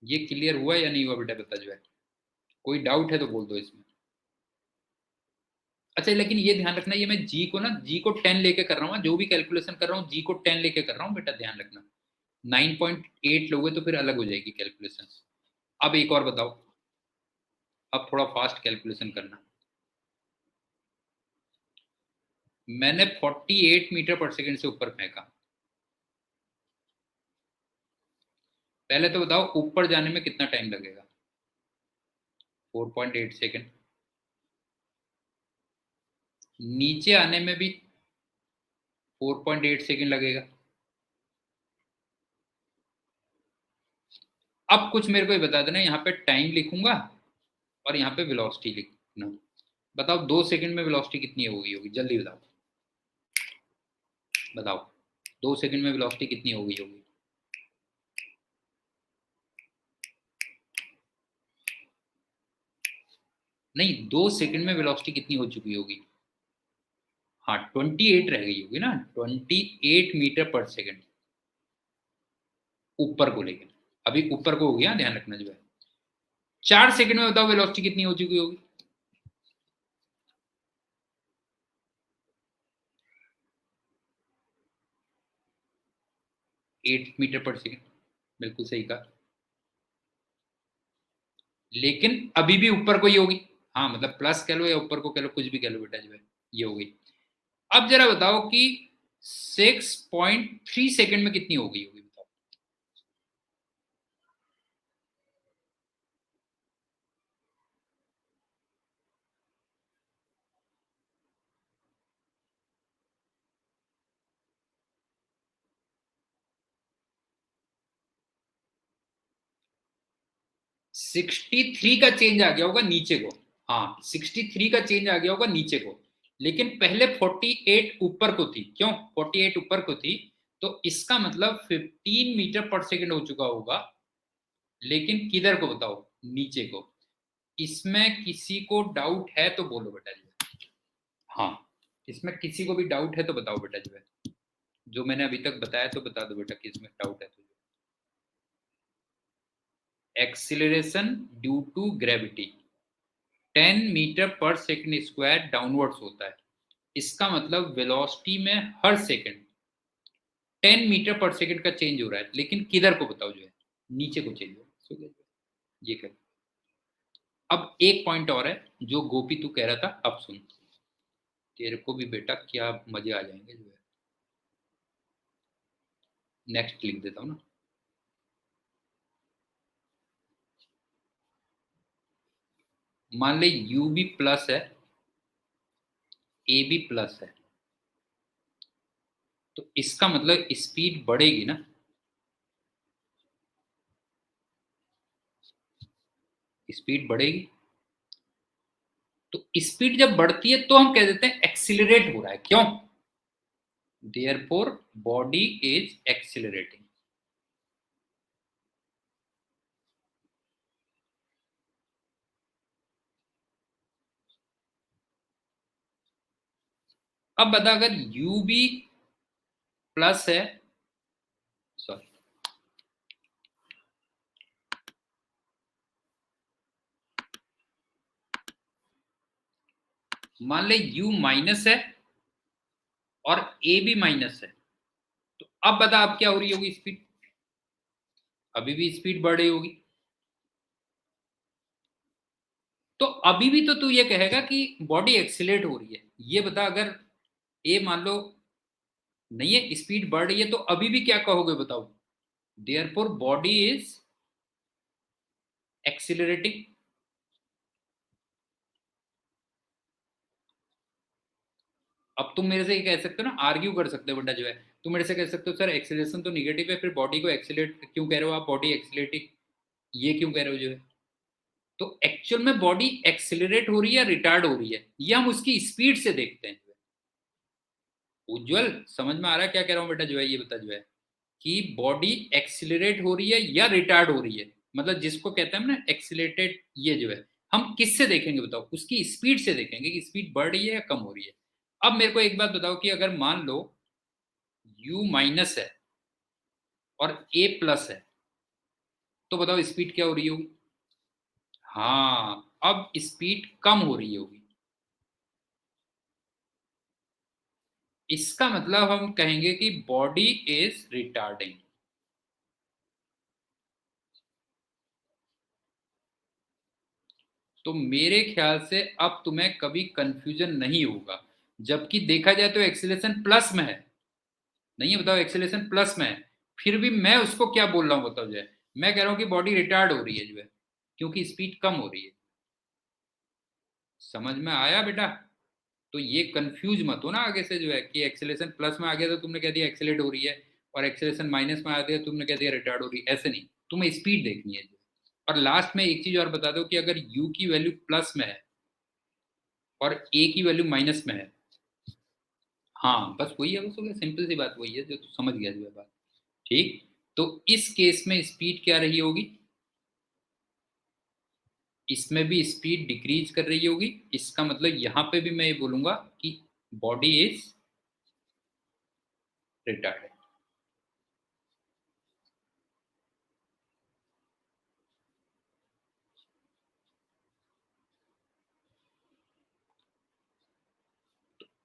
ये क्लियर हुआ या नहीं हुआ बेटा, बता जो है। कोई डाउट है तो बोल दो इसमें। अच्छा लेकिन ये ध्यान रखना, ये मैं जी को ना, जी को 10 लेके कर रहा हूँ, जो भी कैलकुलेशन कर रहा हूँ जी को 10 लेके कर रहा हूँ बेटा, ध्यान रखना। 9.8 लोगे तो फिर अलग हो जाएगी कैलकुलेशन। अब एक और बताओ, अब थोड़ा फास्ट कैलकुलेशन करना। मैंने 48 मीटर पर सेकंड से ऊपर फेंका, पहले तो बताओ ऊपर जाने में कितना टाइम लगेगा। 4.8 सेकंड। नीचे आने में भी 4.8 सेकंड लगेगा। अब कुछ मेरे को ये बता देना, यहाँ पे टाइम लिखूंगा और यहाँ पे वेलोसिटी लिखना। बताओ 2 सेकंड में वेलोसिटी कितनी होगी जल्दी बताओ। बताओ 2 सेकंड में वेलोसिटी कितनी होगी। नहीं, 2 सेकंड में वेलोसिटी कितनी हो चुकी होगी। हाँ 28 रह गई होगी ना, 28 मीटर पर सेकंड ऊपर को लेकर। अभी ऊपर को हो गया, ध्यान रखना जो है। 4 सेकंड में बताओ वेलोसिटी कितनी हो चुकी होगी। 8 मीटर पर सेकंड, बिल्कुल सही कहा। लेकिन अभी भी ऊपर को ही होगी। हाँ मतलब प्लस कह लो या ऊपर को कह लो, कुछ भी कह लो बेटा जो है, ये हो गई। अब जरा बताओ कि 6.3 सेकंड में कितनी हो गई होगी, बताओ। सिक्सटी थ्री का चेंज आ गया होगा नीचे को। हाँ 63 का चेंज आ गया होगा नीचे को, लेकिन पहले 48 ऊपर को थी। क्यों 48 ऊपर को थी, तो इसका मतलब 15 मीटर पर सेकंड हो चुका होगा। लेकिन किधर को बताओ, नीचे को। इसमें किसी को डाउट है तो बोलो बेटा जी। हाँ इसमें किसी को भी डाउट है तो बताओ बेटा जो है, जो मैंने अभी तक बताया तो बता दो बेटा कि इसमें डाउट है तो। Acceleration due to gravity 10 metre per second square downwards होता है। इसका मतलब वेलोसिटी में हर सेकंड 10 मीटर पर सेकंड का चेंज हो रहा है, लेकिन किधर को बताओ जो है, नीचे को चेंज हो रहा है। ये कर। अब एक पॉइंट और है जो गोपी तू कह रहा था, अब सुन। तेरे को भी बेटा क्या मजे आ जाएंगे जो है। नेक्स्ट लिख देता हूँ ना। मान ले यू भी प्लस है, ए भी प्लस है, तो इसका मतलब स्पीड बढ़ेगी ना। स्पीड बढ़ेगी, तो स्पीड जब बढ़ती है तो हम कह देते हैं एक्सिलरेट हो रहा है। क्यों, देयरफॉर बॉडी इज एक्सिलरेटिंग। अब बता, अगर u भी प्लस है, सॉरी मान ले u माइनस है और a भी माइनस है, तो अब बता अब क्या हो रही होगी स्पीड। अभी भी स्पीड बढ़ रही होगी। तो अभी भी तो तू ये कहेगा कि बॉडी एक्सिलेट हो रही है। ये बता, अगर ए मान लो नहीं है, स्पीड बढ़ रही है, तो अभी भी क्या कहोगे बताओ। Therefore body is accelerating. अब तुम मेरे से ये कह सकते हो ना, आर्ग्यू कर सकते हो बेटा जो है। तुम मेरे से कह सकते हो सर एक्सिलेशन तो निगेटिव है, फिर बॉडी को एक्सिलेट क्यों कह रहे हो आप, बॉडी एक्सिलेटिंग ये क्यों कह रहे हो जो है। तो एक्चुअल में बॉडी एक्सिलरेट हो रही है, रिटार्ड हो रही है, ये हम उसकी स्पीड से देखते हैं। उज्जवल समझ में आ रहा है क्या कह रहा हूँ बेटा? जो है ये बता, जो है कि बॉडी एक्सिलरेट हो रही है या रिटार्ड हो रही है, मतलब जिसको कहते हैं ना एक्सिलेटेड, ये जो है हम किससे देखेंगे बताओ? उसकी स्पीड से देखेंगे कि स्पीड बढ़ रही है या कम हो रही है। अब मेरे को एक बात बताओ कि अगर मान लो u माइनस है और a प्लस है, तो बताओ स्पीड क्या हो रही होगी? हाँ, अब स्पीड कम हो रही होगी। इसका मतलब हम कहेंगे कि बॉडी इज रिटार्डिंग। तो मेरे ख्याल से अब तुम्हें कभी कंफ्यूजन नहीं होगा, जबकि देखा जाए तो एक्सीलरेशन प्लस में है। नहीं है, बताओ, एक्सीलरेशन प्लस में है, फिर भी मैं उसको क्या बोल रहा हूँ बताओ? जो है मैं कह रहा हूँ कि बॉडी रिटार्ड हो रही है, जो है क्योंकि स्पीड कम हो रही है। समझ में आया बेटा? तो ये कंफ्यूज मत हो ना आगे से, जो है कि एक्सेलेरेशन प्लस में आ गया तो तुमने कह दिया एक्सेलेट हो रही है, और एक्सेलेरेशन माइनस में आ गया तुमने कह दिया रिटार्ड हो रही है। ऐसे नहीं, तुम्हें स्पीड देखनी है। और लास्ट में एक चीज और बता दो कि अगर u की वैल्यू प्लस में है और a की वैल्यू माइनस में है, हाँ बस वही है, बस हो गया, सिंपल सी बात वही है जो तू समझ गया जो है बात। ठीक, तो इस केस में स्पीड क्या रही होगी? इसमें भी स्पीड डिक्रीज कर रही होगी। इसका मतलब यहां पे भी मैं ये बोलूंगा कि बॉडी इज रिटार्ड।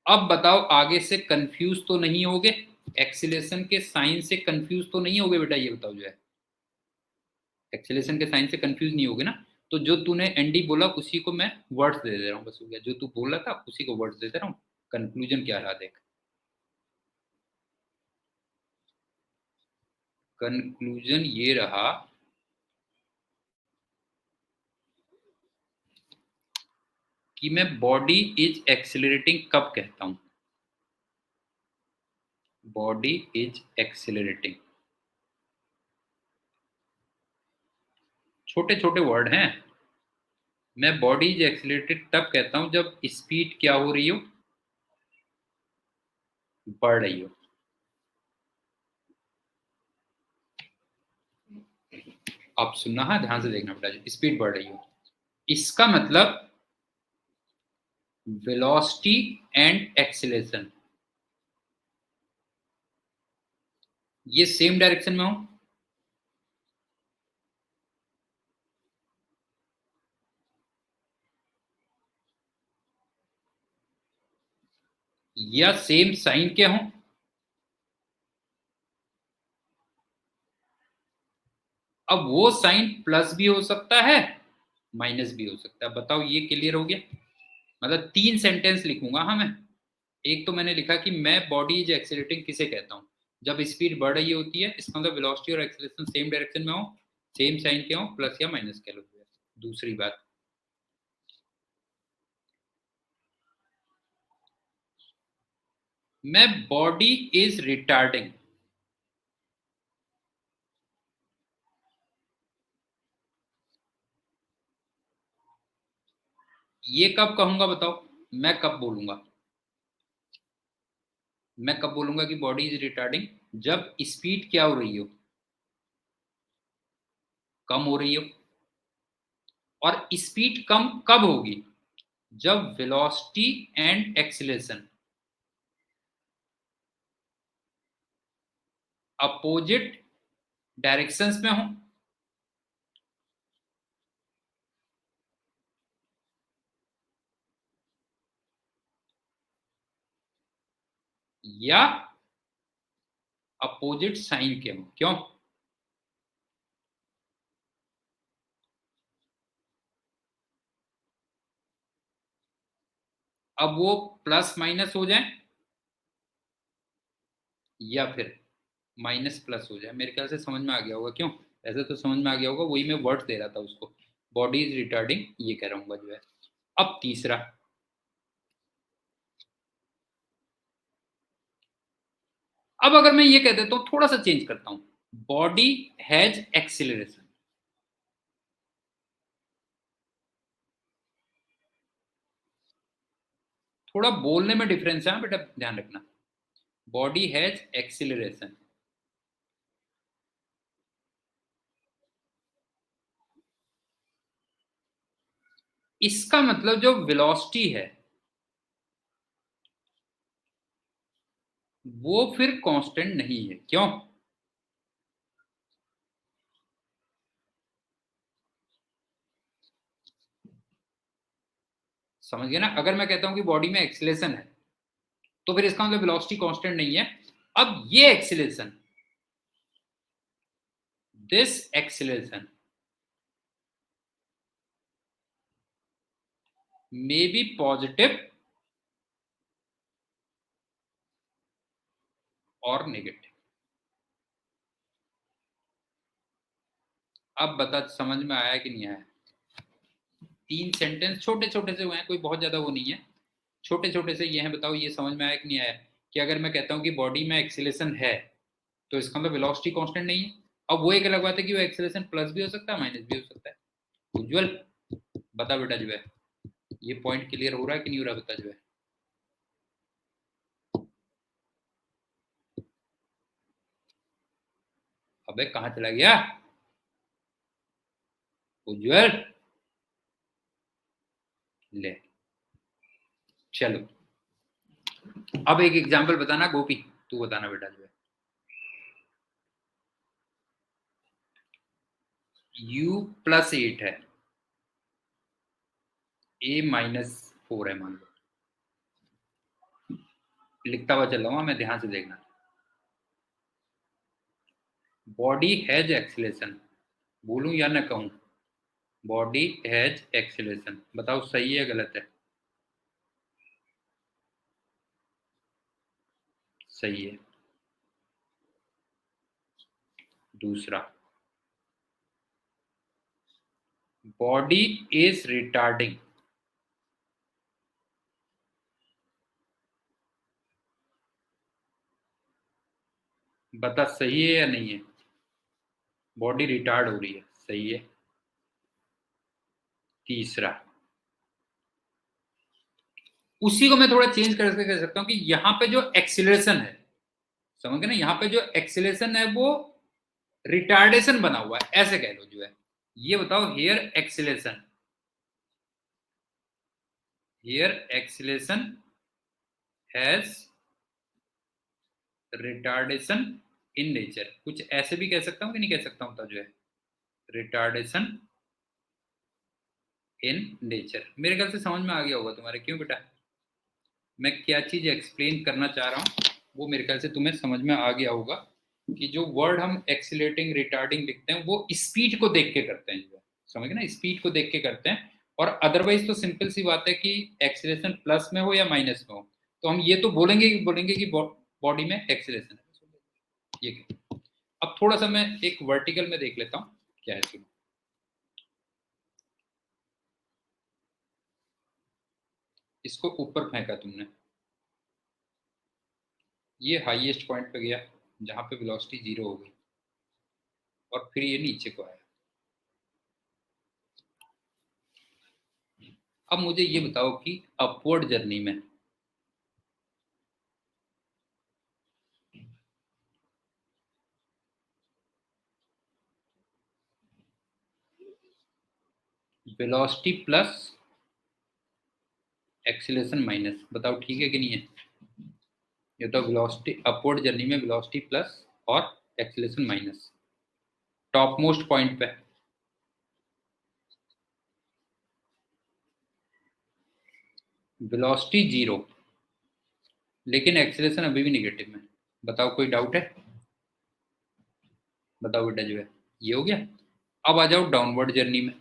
अब बताओ, आगे से कंफ्यूज तो नहीं होगे? एक्सीलेशन के साइन से कंफ्यूज तो नहीं होगे बेटा? ये बताओ जो है एक्सीलेशन के साइन से कंफ्यूज नहीं होगे ना? तो जो तूने एनडी बोला उसी को मैं वर्ड्स दे दे रहा हूँ, बस हो गया। जो तू बोला था उसी को वर्ड्स दे दे रहा हूँ। कंक्लूजन क्या रहा देख। कंक्लूजन ये रहा कि मैं बॉडी इज एक्सिलरेटिंग कब कहता हूं। बॉडी इज एक्सिलरेटिंग, छोटे छोटे वर्ड हैं। मैं बॉडी इज एक्सिलरेटेड तब कहता हूं जब स्पीड क्या हो रही हो? बढ़ रही हो। आप सुनना, हाँ ध्यान से देखना बेटा, स्पीड बढ़ रही हो, इसका मतलब वेलोसिटी एंड एक्सीलरेशन ये सेम डायरेक्शन में हो। या सेम साइन के हो। अब वो साइन प्लस भी हो सकता है, माइनस भी हो सकता है। बताओ, ये क्लियर हो गया? मतलब तीन सेंटेंस लिखूंगा हाँ मैं। एक तो मैंने लिखा कि मैं बॉडी इज एक्सीलरेटिंग किसे कहता हूं? जब स्पीड बढ़ रही होती है, इसका मतलब वेलोसिटी और एक्सीलरेशन सेम डायरेक्शन में हो, सेम साइन के हो, प्लस या माइनस कह लो। दूसरी बात, मैं बॉडी इज रिटार्डिंग, ये कब कहूंगा बताओ? मैं कब बोलूंगा? मैं कब बोलूंगा कि बॉडी इज रिटार्डिंग? जब स्पीड क्या हो रही हो? कम हो रही हो। और स्पीड कम कब होगी? जब velocity and acceleration opposite directions में हो। या अपोजिट साइन के हो। क्यों? अब वो प्लस माइनस हो जाए या फिर माइनस प्लस हो जाए। मेरे ख्याल से समझ में आ गया होगा। क्यों? ऐसे तो समझ में आ गया होगा, वही मैं वर्ड्स दे रहा था उसको। बॉडी इज रिटार्डिंग ये कह रहा हूँ जो है। अब तीसरा, अब अगर मैं ये कह देता हूं, थोड़ा सा चेंज करता हूं, बॉडी हैज एक्सिलरेशन। थोड़ा बोलने में डिफरेंस है हाँ बेटा, ध्यान रखना। बॉडी हैज एक्सिलरेशन, इसका मतलब जो वेलोसिटी है वो फिर कांस्टेंट नहीं है। क्यों? समझ गए ना? अगर मैं कहता हूं कि बॉडी में एक्सीलरेशन है तो फिर इसका मतलब वेलोसिटी कांस्टेंट नहीं है। अब ये acceleration, this acceleration may be positive और नेगेटिव। अब बता, समझ में आया कि नहीं आया? 3 सेंटेंस छोटे छोटे से हुए हैं, कोई बहुत ज्यादा वो नहीं है, छोटे छोटे से ये हैं। बताओ ये समझ में आया कि नहीं आया? कि अगर मैं कहता हूं कि बॉडी में एक्सीलरेशन है तो इसका मतलब वेलोसिटी कांस्टेंट नहीं है। अब वो एक अलग बात है कि वो एक्सीलरेशन प्लस भी हो सकता है, माइनस भी हो सकता है। उज्जवल, बता बेटा जो है, ये पॉइंट क्लियर हो रहा है कि नहीं हो रहा? बता जो है। अबे कहाँ चला गया उज्जवल? ले, चलो अब एक एग्जांपल बताना। गोपी तू बताना बेटा जो है। u+8 है, a-4 है मान लो। लिखता हुआ चल रहा हूँ मैं, ध्यान से देखना। बॉडी हैज एक्सीलरेशन, बोलूं या ना कहूं? बॉडी हैज एक्सीलरेशन, बताओ सही है गलत है? सही है। दूसरा, बॉडी इज रिटार्डिंग, बता सही है या नहीं है? बॉडी रिटार्ड हो रही है, सही है। तीसरा, उसी को मैं थोड़ा चेंज करके कह सकता हूं कि यहां पे जो एक्सीलरेशन है, समझ गए ना, यहां पे जो एक्सीलरेशन है वो रिटार्डेशन बना हुआ है, ऐसे कह लो जो है। ये बताओ, here acceleration, here acceleration has retardation in nature, कुछ ऐसे भी कह सकता हूं कि नहीं कह सकता हूं? तो जो है रिटार्डेशन इन नेचर, मेरे ख्याल से समझ में आ गया होगा तुम्हारे। क्यों बेटा? मैं क्या चीज एक्सप्लेन करना चाह रहा हूँ वो मेरे ख्याल से तुम्हें समझ में आ गया होगा। कि जो वर्ड हम एक्सीलेटिंग रिटार्डिंग लिखते हैं वो स्पीड को देख के करते हैं, जो समझ गए ना, स्पीड को देख के करते हैं। और अदरवाइज तो सिंपल सी बात है कि एक्सीलेशन प्लस में हो या माइनस में हो तो हम ये तो बोलेंगे कि बॉडी में एक्सीलेशन है। ये अब थोड़ा सा मैं एक वर्टिकल में देख लेता हूँ क्या है। सुनो, इसको ऊपर फेंका तुमने, ये हाईएस्ट पॉइंट पे गया जहां पे वेलोसिटी 0 हो गई, और फिर ये नीचे को आया। अब मुझे ये बताओ कि अपवर्ड जर्नी में वेलोसिटी प्लस एक्सीलरेशन माइनस, बताओ ठीक है कि नहीं है? ये तो वेलोसिटी अपवर्ड जर्नी में वेलोसिटी प्लस और acceleration minus top most point पे, वेलोसिटी 0 लेकिन एक्सीलरेशन अभी भी निगेटिव में। बताओ कोई डाउट है? बताओ बेटा जो है, ये हो गया। अब आ जाओ डाउनवर्ड जर्नी में।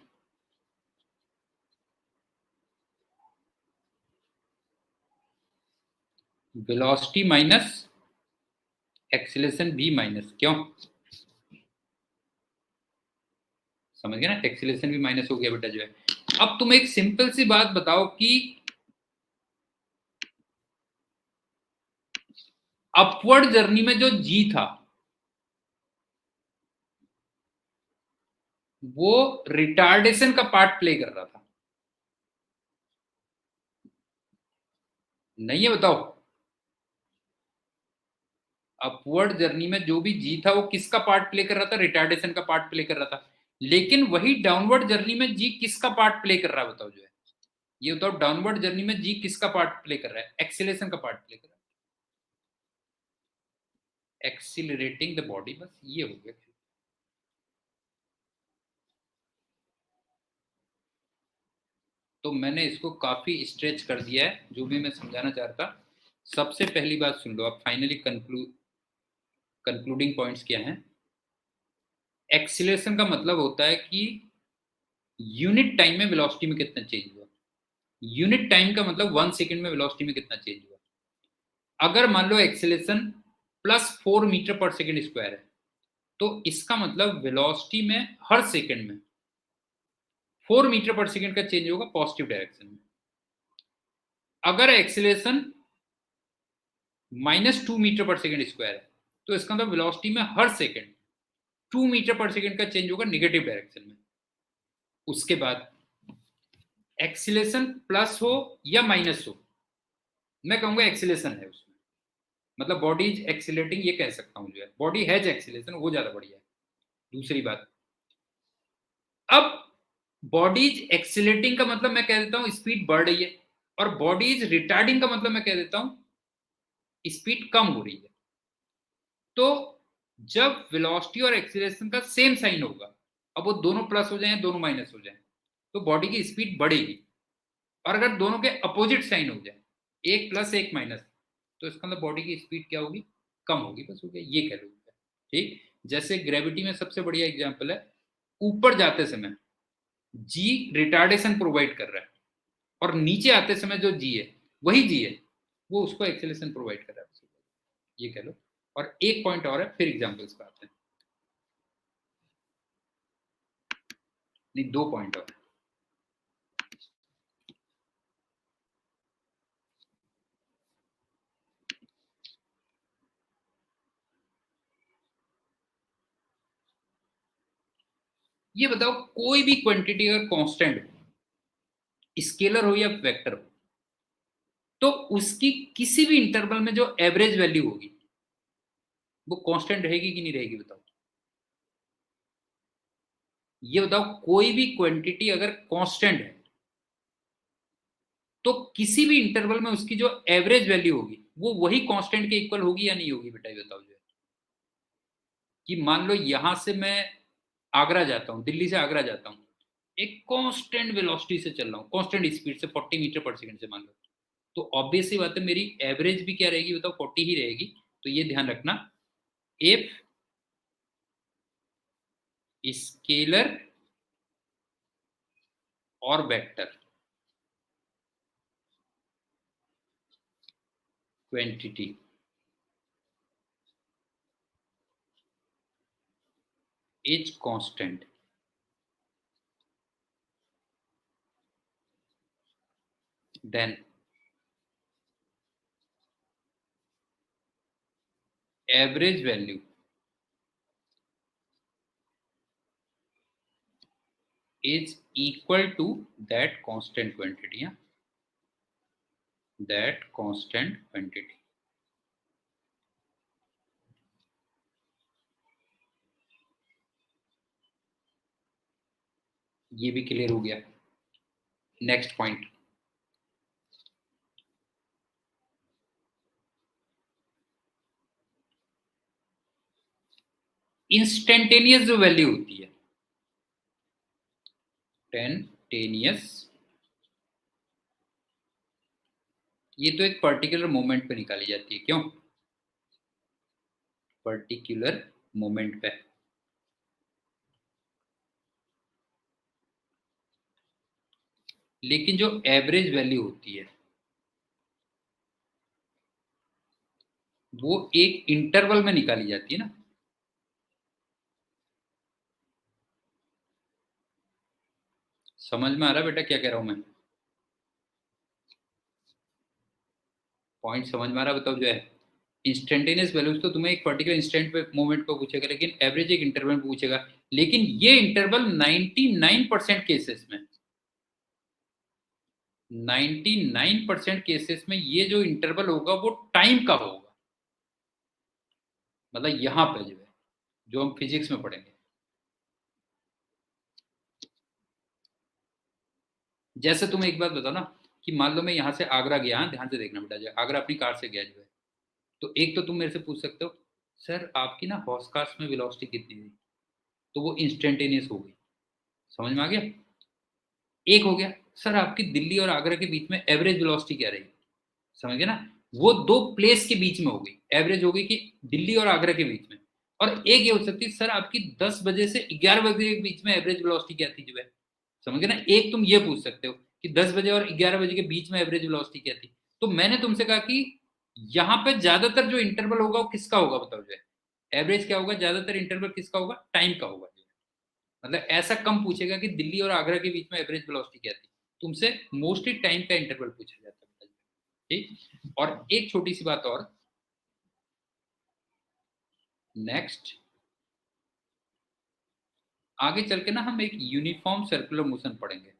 वेलोसिटी माइनस एक्सीलरेशन भी माइनस, क्यों? समझ गए ना, एक्सीलरेशन भी माइनस हो गया बेटा जो है। अब तुम एक सिंपल सी बात बताओ कि अपवर्ड जर्नी में जो जी था वो रिटार्डेशन का पार्ट प्ले कर रहा था, नहीं है? बताओ। अपवर्ड जर्नी में जो भी जी था वो किसका पार्ट प्ले कर रहा था? रिटार्डेशन का पार्ट प्ले कर रहा था। लेकिन वही डाउनवर्ड जर्नी में जी किसका पार्ट प्ले कर रहा है बताओ? जो है ये बताओ, डाउनवर्ड जर्नी में जी किसका पार्ट प्ले कर रहा है? एक्सीलरेशन का पार्ट प्ले कर रहा है, एक्सीलरेटिंग द बॉडी। बस ये हो गया। तो मैंने इसको काफी स्ट्रेच कर दिया है, जो भी मैं समझाना चाह रहा था। सबसे पहली बात सुन लो, अब फाइनली कंक्लूडिंग पॉइंट्स क्या हैं? एक्सीलरेशन का मतलब होता है कि यूनिट टाइम में वेलोसिटी में कितना चेंज हुआ। यूनिट टाइम का मतलब 1 सेकेंड में वेलोसिटी में कितना चेंज हुआ। अगर मान लो acceleration +4 metre per second square है, तो इसका मतलब वेलोसिटी में हर सेकेंड में 4 मीटर पर सेकेंड का चेंज होगा पॉजिटिव डायरेक्शन में। अगर acceleration -2 metre per second square है, तो इसका मतलब वेलोसिटी में हर सेकेंड 2 मीटर पर सेकेंड का चेंज होगा नेगेटिव डायरेक्शन में। उसके बाद एक्सीलरेशन प्लस हो या माइनस हो, मैं कहूंगा एक्सीलरेशन है उसमें, मतलब बॉडी इज एक्सीलरेटिंग, ये कह सकता हूं। जो है बॉडी हैज एक्सीलरेशन, वो ज्यादा बढ़िया है। दूसरी बात, अब बॉडी इज एक्सीलरेटिंग का मतलब मैं कह देता हूं स्पीड बढ़ रही है, और बॉडी इज रिटार्डिंग का मतलब मैं कह देता हूं स्पीड कम हो रही है। तो जब वेलोसिटी और एक्सीलरेशन का सेम साइन होगा, अब वो दोनों प्लस हो जाए दोनों माइनस हो जाए, तो बॉडी की स्पीड बढ़ेगी। और अगर दोनों के अपोजिट साइन हो जाए, एक प्लस एक माइनस, तो इसका मतलब बॉडी की स्पीड क्या होगी? कम होगी। बस हो गया, ये कह लो। ठीक, जैसे ग्रेविटी में सबसे बढ़िया एग्जांपल है, ऊपर जाते समय जी रिटार्डेशन प्रोवाइड कर रहा है, और नीचे आते समय जो जी है, वही जी है, वो उसको एक्सेलरेशन प्रोवाइड कर रहा है। ये कह लो। और एक पॉइंट और है, फिर एग्जांपल्स पे आते हैं। नहीं, 2 पॉइंट और। ये बताओ, कोई भी क्वांटिटी अगर कांस्टेंट हो, स्केलर हो या वेक्टर हो, तो उसकी किसी भी इंटरवल में जो एवरेज वैल्यू होगी वो कांस्टेंट रहेगी कि नहीं रहेगी? बताओ। ये बताओ, कोई भी क्वांटिटी अगर कांस्टेंट है, तो किसी भी इंटरवल में उसकी जो एवरेज वैल्यू होगी वो वही कांस्टेंट के इक्वल होगी या नहीं होगी? बेटा ये बताओ। जो है कि मान लो यहां से मैं आगरा जाता हूं, दिल्ली से आगरा जाता हूं, एक कांस्टेंट वेलोसिटी से चल रहा हूं, कांस्टेंट स्पीड से 40 मीटर पर सेकेंड से मान लो, तो ऑब्वियस सी बात है मेरी एवरेज भी क्या रहेगी? बताओ, 40 ही रहेगी। तो ये ध्यान रखना, इफ स्केलर और vector quantity is constant, then average value is equal to that constant quantity. Yeah? That constant quantity. ये भी क्लियर हो गया। नेक्स्ट पॉइंट, इंस्टेंटेनियस जो वैल्यू होती है, इंस्टेंटेनियस, ये तो एक पर्टिकुलर मोमेंट पे निकाली जाती है। क्यों? पर्टिकुलर मोमेंट पे। लेकिन जो एवरेज वैल्यू होती है वो एक इंटरवल में निकाली जाती है ना। समझ में आ रहा है बेटा क्या कह रहा हूं मैं? पॉइंट समझ में आ रहा है? बताओ। जो है इंस्टेंटेनियस वैल्यूज तो तुम्हें एक पर्टिकुलर इंस्टेंट पे मोमेंट पे पूछेगा, लेकिन एवरेज एक इंटरवल में पूछेगा। लेकिन ये इंटरवल 99% केसेस में, 99% केसेस में ये जो इंटरवल होगा वो टाइम का होगा। मतलब यहाँ पे जो है, जो हम फिजिक्स में पढ़ेंगे। जैसे तुम एक बात बताओ ना, कि मान लो मैं यहाँ से आगरा गया, हाँ ध्यान से देखना बेटा, जो आगरा अपनी कार से गया जो है, तो एक तो तुम मेरे से पूछ सकते हो, सर आपकी ना हॉर्स कास्ट में वेलोसिटी कितनी थी, तो वो इंस्टेंटेनियस हो गई, समझ में आ गया। एक हो गया, सर आपकी दिल्ली और आगरा के बीच में एवरेज वेलोसिटी क्या रही, समझ गए ना। वो दो प्लेस के बीच में हो गई, एवरेज हो गई कि दिल्ली और आगरा के बीच में। और एक ये हो सकती है, सर आपकी 10 बजे से 11 बजे के बीच में एवरेज वेलोसिटी क्या थी जो है, समझ गए ना। एक तुम ये पूछ सकते हो कि 10 बजे और 11 बजे के बीच में एवरेज वेलोसिटी क्या थी। तो मैंने तुमसे कहा कि यहाँ पे ज्यादातर जो इंटरवल होगा वो किसका होगा, बताओ जो है, एवरेज क्या होगा, ज्यादातर इंटरवल किसका होगा, टाइम का होगा। मतलब ऐसा कम पूछेगा कि दिल्ली और आगरा के बीच में एवरेज वेलोसिटी क्या थी, तुमसे मोस्टली टाइम का इंटरवल पूछा जाता है। ठीक, और एक छोटी सी बात और, नेक्स्ट आगे चल के ना हम एक यूनिफॉर्म सर्कुलर मोशन पढ़ेंगे,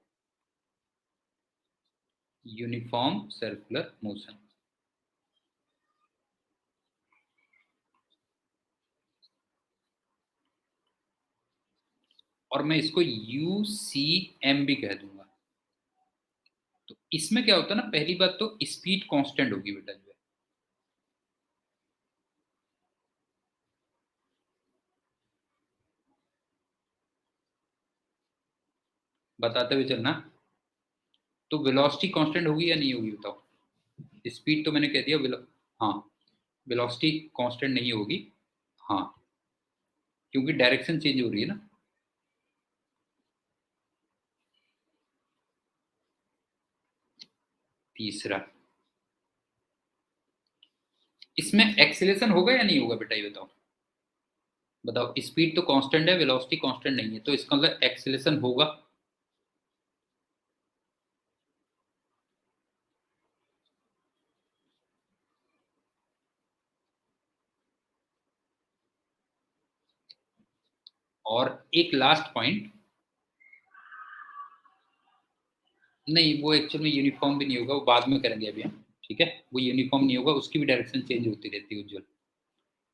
यूनिफॉर्म सर्कुलर मोशन। और मैं इसको UCM भी कह दूंगा। तो इसमें क्या होता है ना, पहली बात तो स्पीड कांस्टेंट होगी बेटा जो है, बताते हुए चलना। तो वेलोसिटी कांस्टेंट होगी या नहीं होगी बताओ। स्पीड तो मैंने कह दिया, हाँ, वेलोसिटी कांस्टेंट नहीं होगी। हाँ, क्योंकि डायरेक्शन चेंज हो रही है ना। तीसरा, इसमें एक्सीलरेशन होगा या नहीं होगा बेटा, ये बताओ। बताओ, स्पीड तो कांस्टेंट है, वेलोसिटी कांस्टेंट नहीं है, तो इसका मतलब एक्सीलरेशन होगा। और एक लास्ट पॉइंट, नहीं वो एक्चुअल में यूनिफॉर्म भी नहीं होगा, वो बाद में करेंगे अभी हम। ठीक है, वो यूनिफॉर्म नहीं होगा, उसकी भी डायरेक्शन चेंज होती रहती है उज्जवल,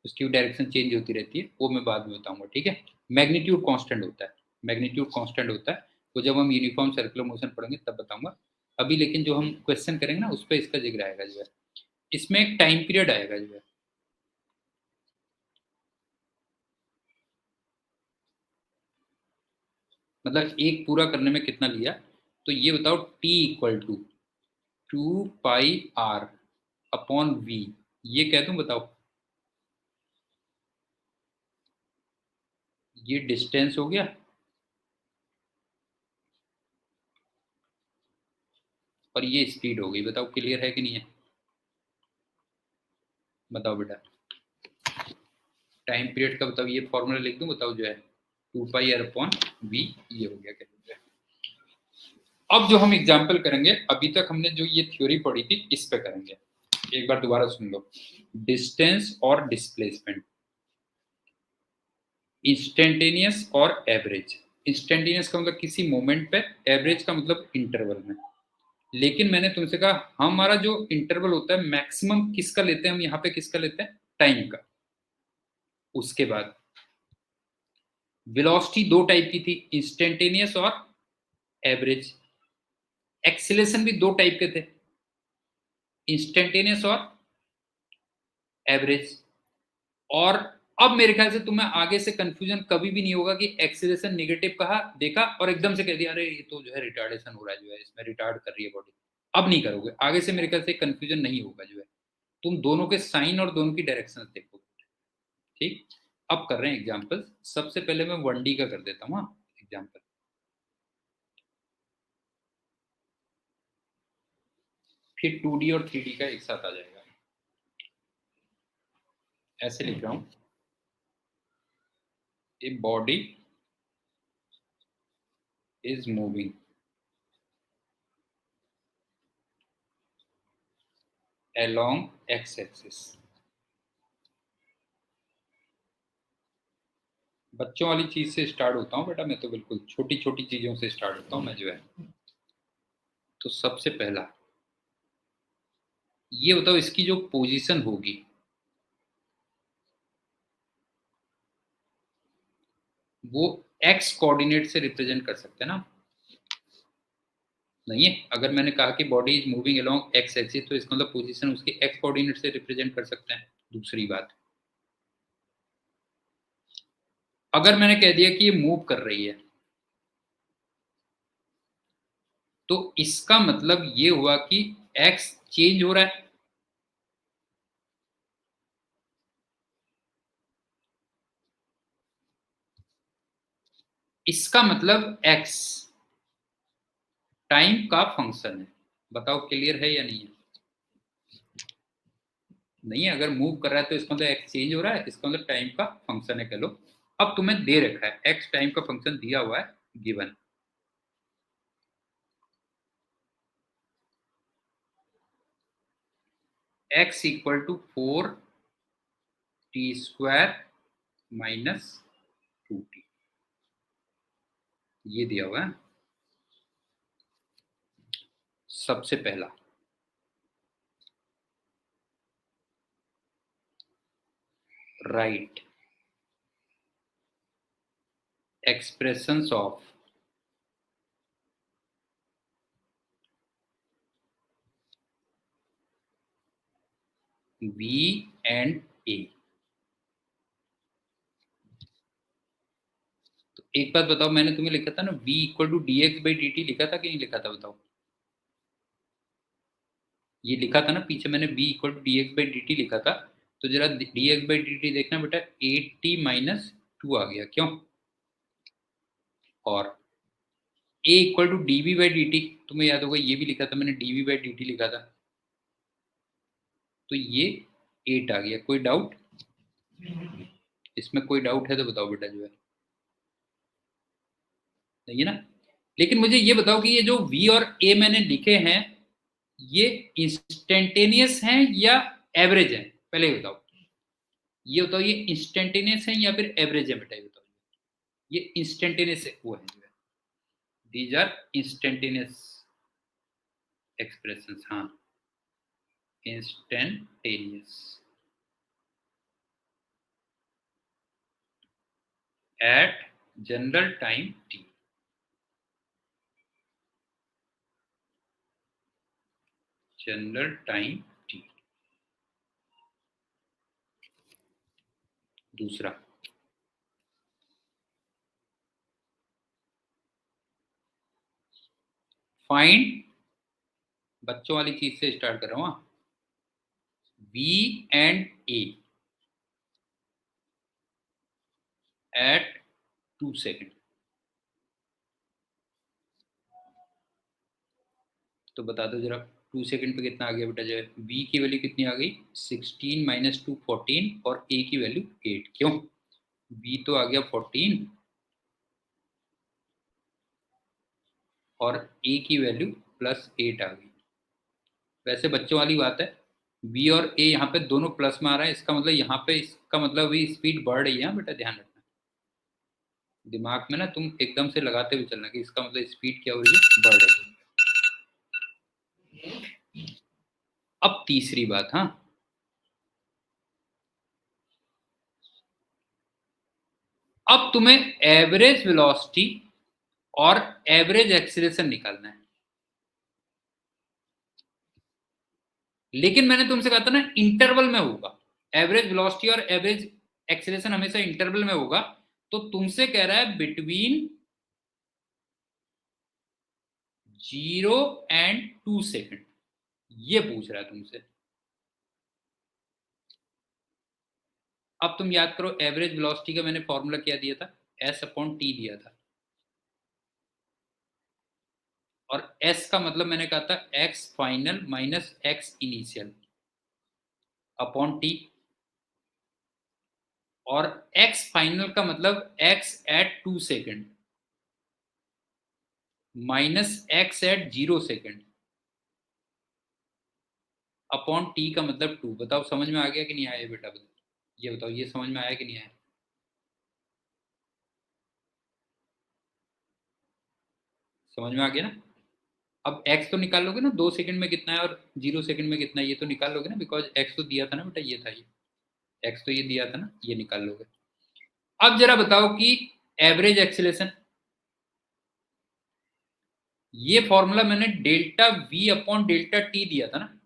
उसकी भी डायरेक्शन चेंज होती रहती है, वो मैं बाद में बताऊंगा। ठीक है, मैग्नीट्यूड कांस्टेंट होता है, मैग्नीट्यूड कांस्टेंट होता है, वो जब हम यूनिफॉर्म सर्कुलर मोशन पढ़ेंगे तब बताऊंगा। अभी लेकिन जो हम क्वेश्चन करेंगे ना, उस पर इसका जिक्र आएगा जो है, इसमें एक टाइम पीरियड आएगा जो है। मतलब एक पूरा करने में कितना लिया, तो ये बताओ, T = 2 पाई R/V, ये कह दूं, बताओ। ये डिस्टेंस हो गया, और ये स्पीड हो गई। बताओ क्लियर है कि नहीं है, बताओ बेटा। टाइम पीरियड का बताओ, ये फॉर्मूला लिख दूं, बताओ जो है, 2 पाई R/V, ये हो गया क्या। अब जो हम एग्जाम्पल करेंगे, अभी तक हमने जो ये थ्योरी पढ़ी थी इस पे करेंगे। एक बार दोबारा सुन लो, डिस्टेंस और डिस्प्लेसमेंट, इंस्टेंटेनियस और एवरेज। इंस्टेंटेनियस का मतलब किसी मोमेंट पे, एवरेज का मतलब इंटरवल में। लेकिन मैंने तुमसे कहा हमारा जो इंटरवल होता है मैक्सिमम किसका लेते हैं हम, यहाँ पे किसका लेते हैं, टाइम का। उसके बाद वेलोसिटी दो टाइप की थी, इंस्टेंटेनियस और एवरेज। एक्सीलरेशन भी दो टाइप के थे, इंस्टेंटेनियस और एवरेज। और अब मेरे ख्याल से तुम्हें आगे से कंफ्यूजन कभी भी नहीं होगा कि एक्सीलरेशन नेगेटिव कहा, देखा और एकदम से कह दिया अरे ये तो जो है रिटार्डेशन हो रहा है, जो है इसमें रिटार्ड कर रही है बॉडी। अब नहीं करोगे, आगे से मेरे ख्याल से कंफ्यूजन नहीं होगा जो है। तुम दोनों के साइन और दोनों की डायरेक्शन देखो। ठीक, अब कर रहे हैं एग्जाम्पल। सबसे पहले मैं 1D का कर देता हूँ एग्जाम्पल, फिर 2D और 3D का एक साथ आ जाएगा। ऐसे लिख रहा हूँ, a body is moving along x axis. बच्चों वाली चीज से स्टार्ट होता हूँ बेटा, मैं तो बिल्कुल छोटी छोटी चीजों से स्टार्ट होता हूँ मैं जो है। तो सबसे पहला ये बताओ, इसकी जो पोजीशन होगी, वो एक्स कोऑर्डिनेट से रिप्रेजेंट कर सकते हैं ना, नहीं है? अगर मैंने कहा कि body is moving along x axis तो इसका मतलब पोजीशन उसकी एक्स कोऑर्डिनेट से रिप्रेजेंट कर सकते हैं। दूसरी बात, अगर मैंने कह दिया कि ये मूव कर रही है तो इसका मतलब ये हुआ कि एक्स चेंज हो रहा है। इसका मतलब एक्स टाइम का फंक्शन है। बताओ क्लियर है या नहीं है? नहीं है, अगर मूव कर रहा है तो इसका मतलब एक्स चेंज हो रहा है, इसका मतलब टाइम का फंक्शन है कह लो। अब तुम्हें दे रखा है एक्स टाइम का फंक्शन दिया हुआ है given, x equal to 4t² minus 2t, ये दिया हुआ है। सबसे पहला write expressions of v and a। तो एक बात बताओ, मैंने तुम्हें लिखा था ना v इक्वल टू dx/dt, लिखा था कि नहीं लिखा था बताओ? ये लिखा था ना पीछे मैंने v इक्वल टू dx/dt लिखा था। तो जरा dx/dt देखना बेटा, 8t माइनस 2 आ गया, क्यों? और a इक्वल टू dv/dt, तुम्हें याद होगा ये भी लिखा था मैंने, dv/dt लिखा था, तो ये 8 आ गया। कोई डाउट इसमें? कोई डाउट है तो बताओ बेटा, जो है नहीं है ना? लेकिन मुझे ये बताओ कि ये जो v और a मैंने लिखे हैं ये इंस्टेंटेनियस हैं या एवरेज हैं? पहले ये बताओ, ये बताओ ये इंस्टेंटेनियस है या फिर एवरेज है बेटा, ये बताओ। ये इंस्टेंटेनियस वो है जो है, दीज आर इंस्टेंटेनियस एक्सप्रेशंस। हाँ, instantaneous at general time t। General time t। दूसरा, फाइंड, बच्चों वाली चीज से स्टार्ट कर रहा हूं, v and a at 2 second. तो बता दो जरा, 2 सेकेंड पे कितना आ गया बेटा? जो है v की वैल्यू कितनी आ गई? 16 माइनस 2 14, और a की वैल्यू 8। क्यों? v तो आ गया 14 और a की वैल्यू +8 आ गई। वैसे बच्चों वाली बात है, v और a यहाँ पे दोनों प्लस में आ रहा है, इसका मतलब यहाँ पे इसका मतलब भी स्पीड बढ़ रही है बेटा, ध्यान रखना। दिमाग में ना तुम एकदम से लगाते हुए चलना कि इसका मतलब स्पीड क्या हो रही है? बढ़ रही है। अब तीसरी बात, हाँ, अब तुम्हें एवरेज वेलोसिटी और एवरेज एक्सीलरेशन निकालना है। लेकिन मैंने तुमसे कहा था ना इंटरवल में होगा, एवरेज वेलोसिटी और एवरेज एक्सीलरेशन हमेशा इंटरवल में होगा। तो तुमसे कह रहा है बिटवीन 0 एंड 2 सेकेंड, ये पूछ रहा है तुमसे। अब तुम याद करो एवरेज वेलोसिटी का मैंने फॉर्मूला क्या दिया था? s/t दिया था, और s का मतलब मैंने कहा था x final minus x initial upon t, और x फाइनल का मतलब x at 2 second minus x at 0 second upon t का मतलब 2। बताओ समझ में आ गया कि नहीं आया बेटा? बताओ, ये बताओ, ये समझ में आया कि नहीं आया? समझ में आ गया ना? अब x तो निकाल लोगे ना, 2 सेकंड में कितना है और 0 सेकंड में कितना है, ये तो निकाल लोगे ना, बिकॉज x तो दिया था ना बेटा, ये था ये x तो ये दिया था ना, ये निकाल लोगे। अब जरा बताओ कि एवरेज एक्सीलरेशन, ये फॉर्मूला मैंने delta v upon delta t दिया था ना,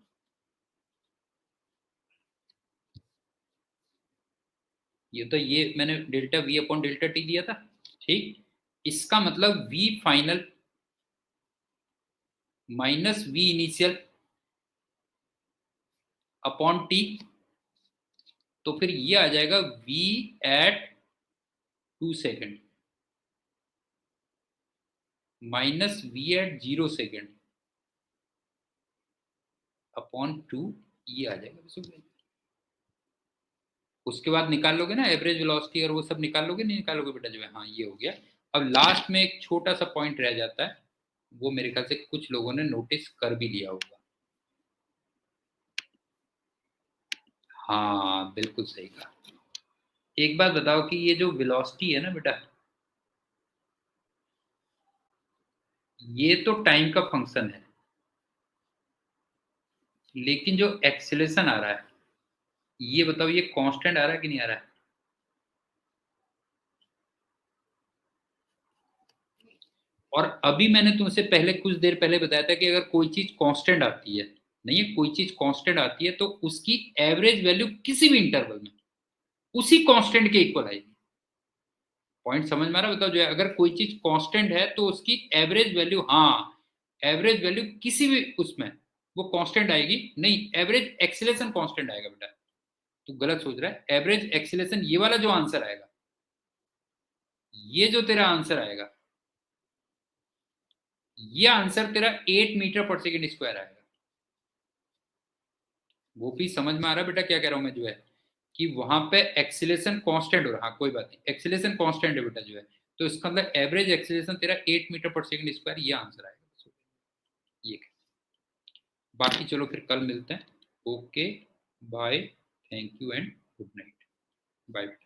ये मैंने delta v upon delta t दिया था, ठीक। इसका मतलब v final minus v initial upon t, तो फिर ये आ जाएगा v at 2 second minus v at 0 second upon 2, ये आ जाएगा। उसके बाद निकाल लोगे ना एवरेज वेलोसिटी और वो सब निकाल लोगे, नहीं निकालोगे बेटा जो है, हाँ ये हो गया। अब लास्ट में एक छोटा सा पॉइंट रह जाता है, वो मेरे ख्याल से कुछ लोगों ने नोटिस कर भी लिया होगा। हाँ बिल्कुल सही कहा। एक बात बताओ कि ये जो वेलोसिटी है ना बेटा, ये तो टाइम का फंक्शन है, लेकिन जो एक्सेलेरेशन आ रहा है, ये बताओ ये कांस्टेंट आ रहा है कि नहीं आ रहा है? और अभी मैंने तुमसे पहले कुछ देर पहले बताया था कि अगर कोई चीज कांस्टेंट आती है, नहीं है, कोई चीज कांस्टेंट आती है तो उसकी एवरेज वैल्यू किसी भी इंटरवल में उसी कांस्टेंट के इक्वल आएगी। पॉइंट समझ में आ रहा है? बताओ जो है, अगर कोई चीज कांस्टेंट है तो उसकी एवरेज वैल्यू, हाँ एवरेज वैल्यू किसी भी उसमें वो कांस्टेंट आएगी। नहीं, एवरेज एक्सीलरेशन कांस्टेंट आएगा बेटा, तू गलत सोच रहा है। एवरेज एक्सीलरेशन, ये वाला जो आंसर आएगा, ये जो तेरा आंसर आएगा, ये आंसर तेरा 8 मीटर पर सेकेंड स्क्वायर आएगा। वो भी समझ में आ रहा है बेटा क्या कह रहा हूं मैं जो है, कि वहां पे एक्सीलरेशन कांस्टेंट हो रहा है। हाँ कोई बात नहीं, एक्सीलरेशन कांस्टेंट है बेटा जो है, तो इसका मतलब एवरेज एक्सीलरेशन तेरा 8 मीटर पर सेकेंड स्क्वायर, ये आंसर आएगा। ये, बाकी चलो फिर कल मिलते हैं। Okay bye, thank you and good night, bye.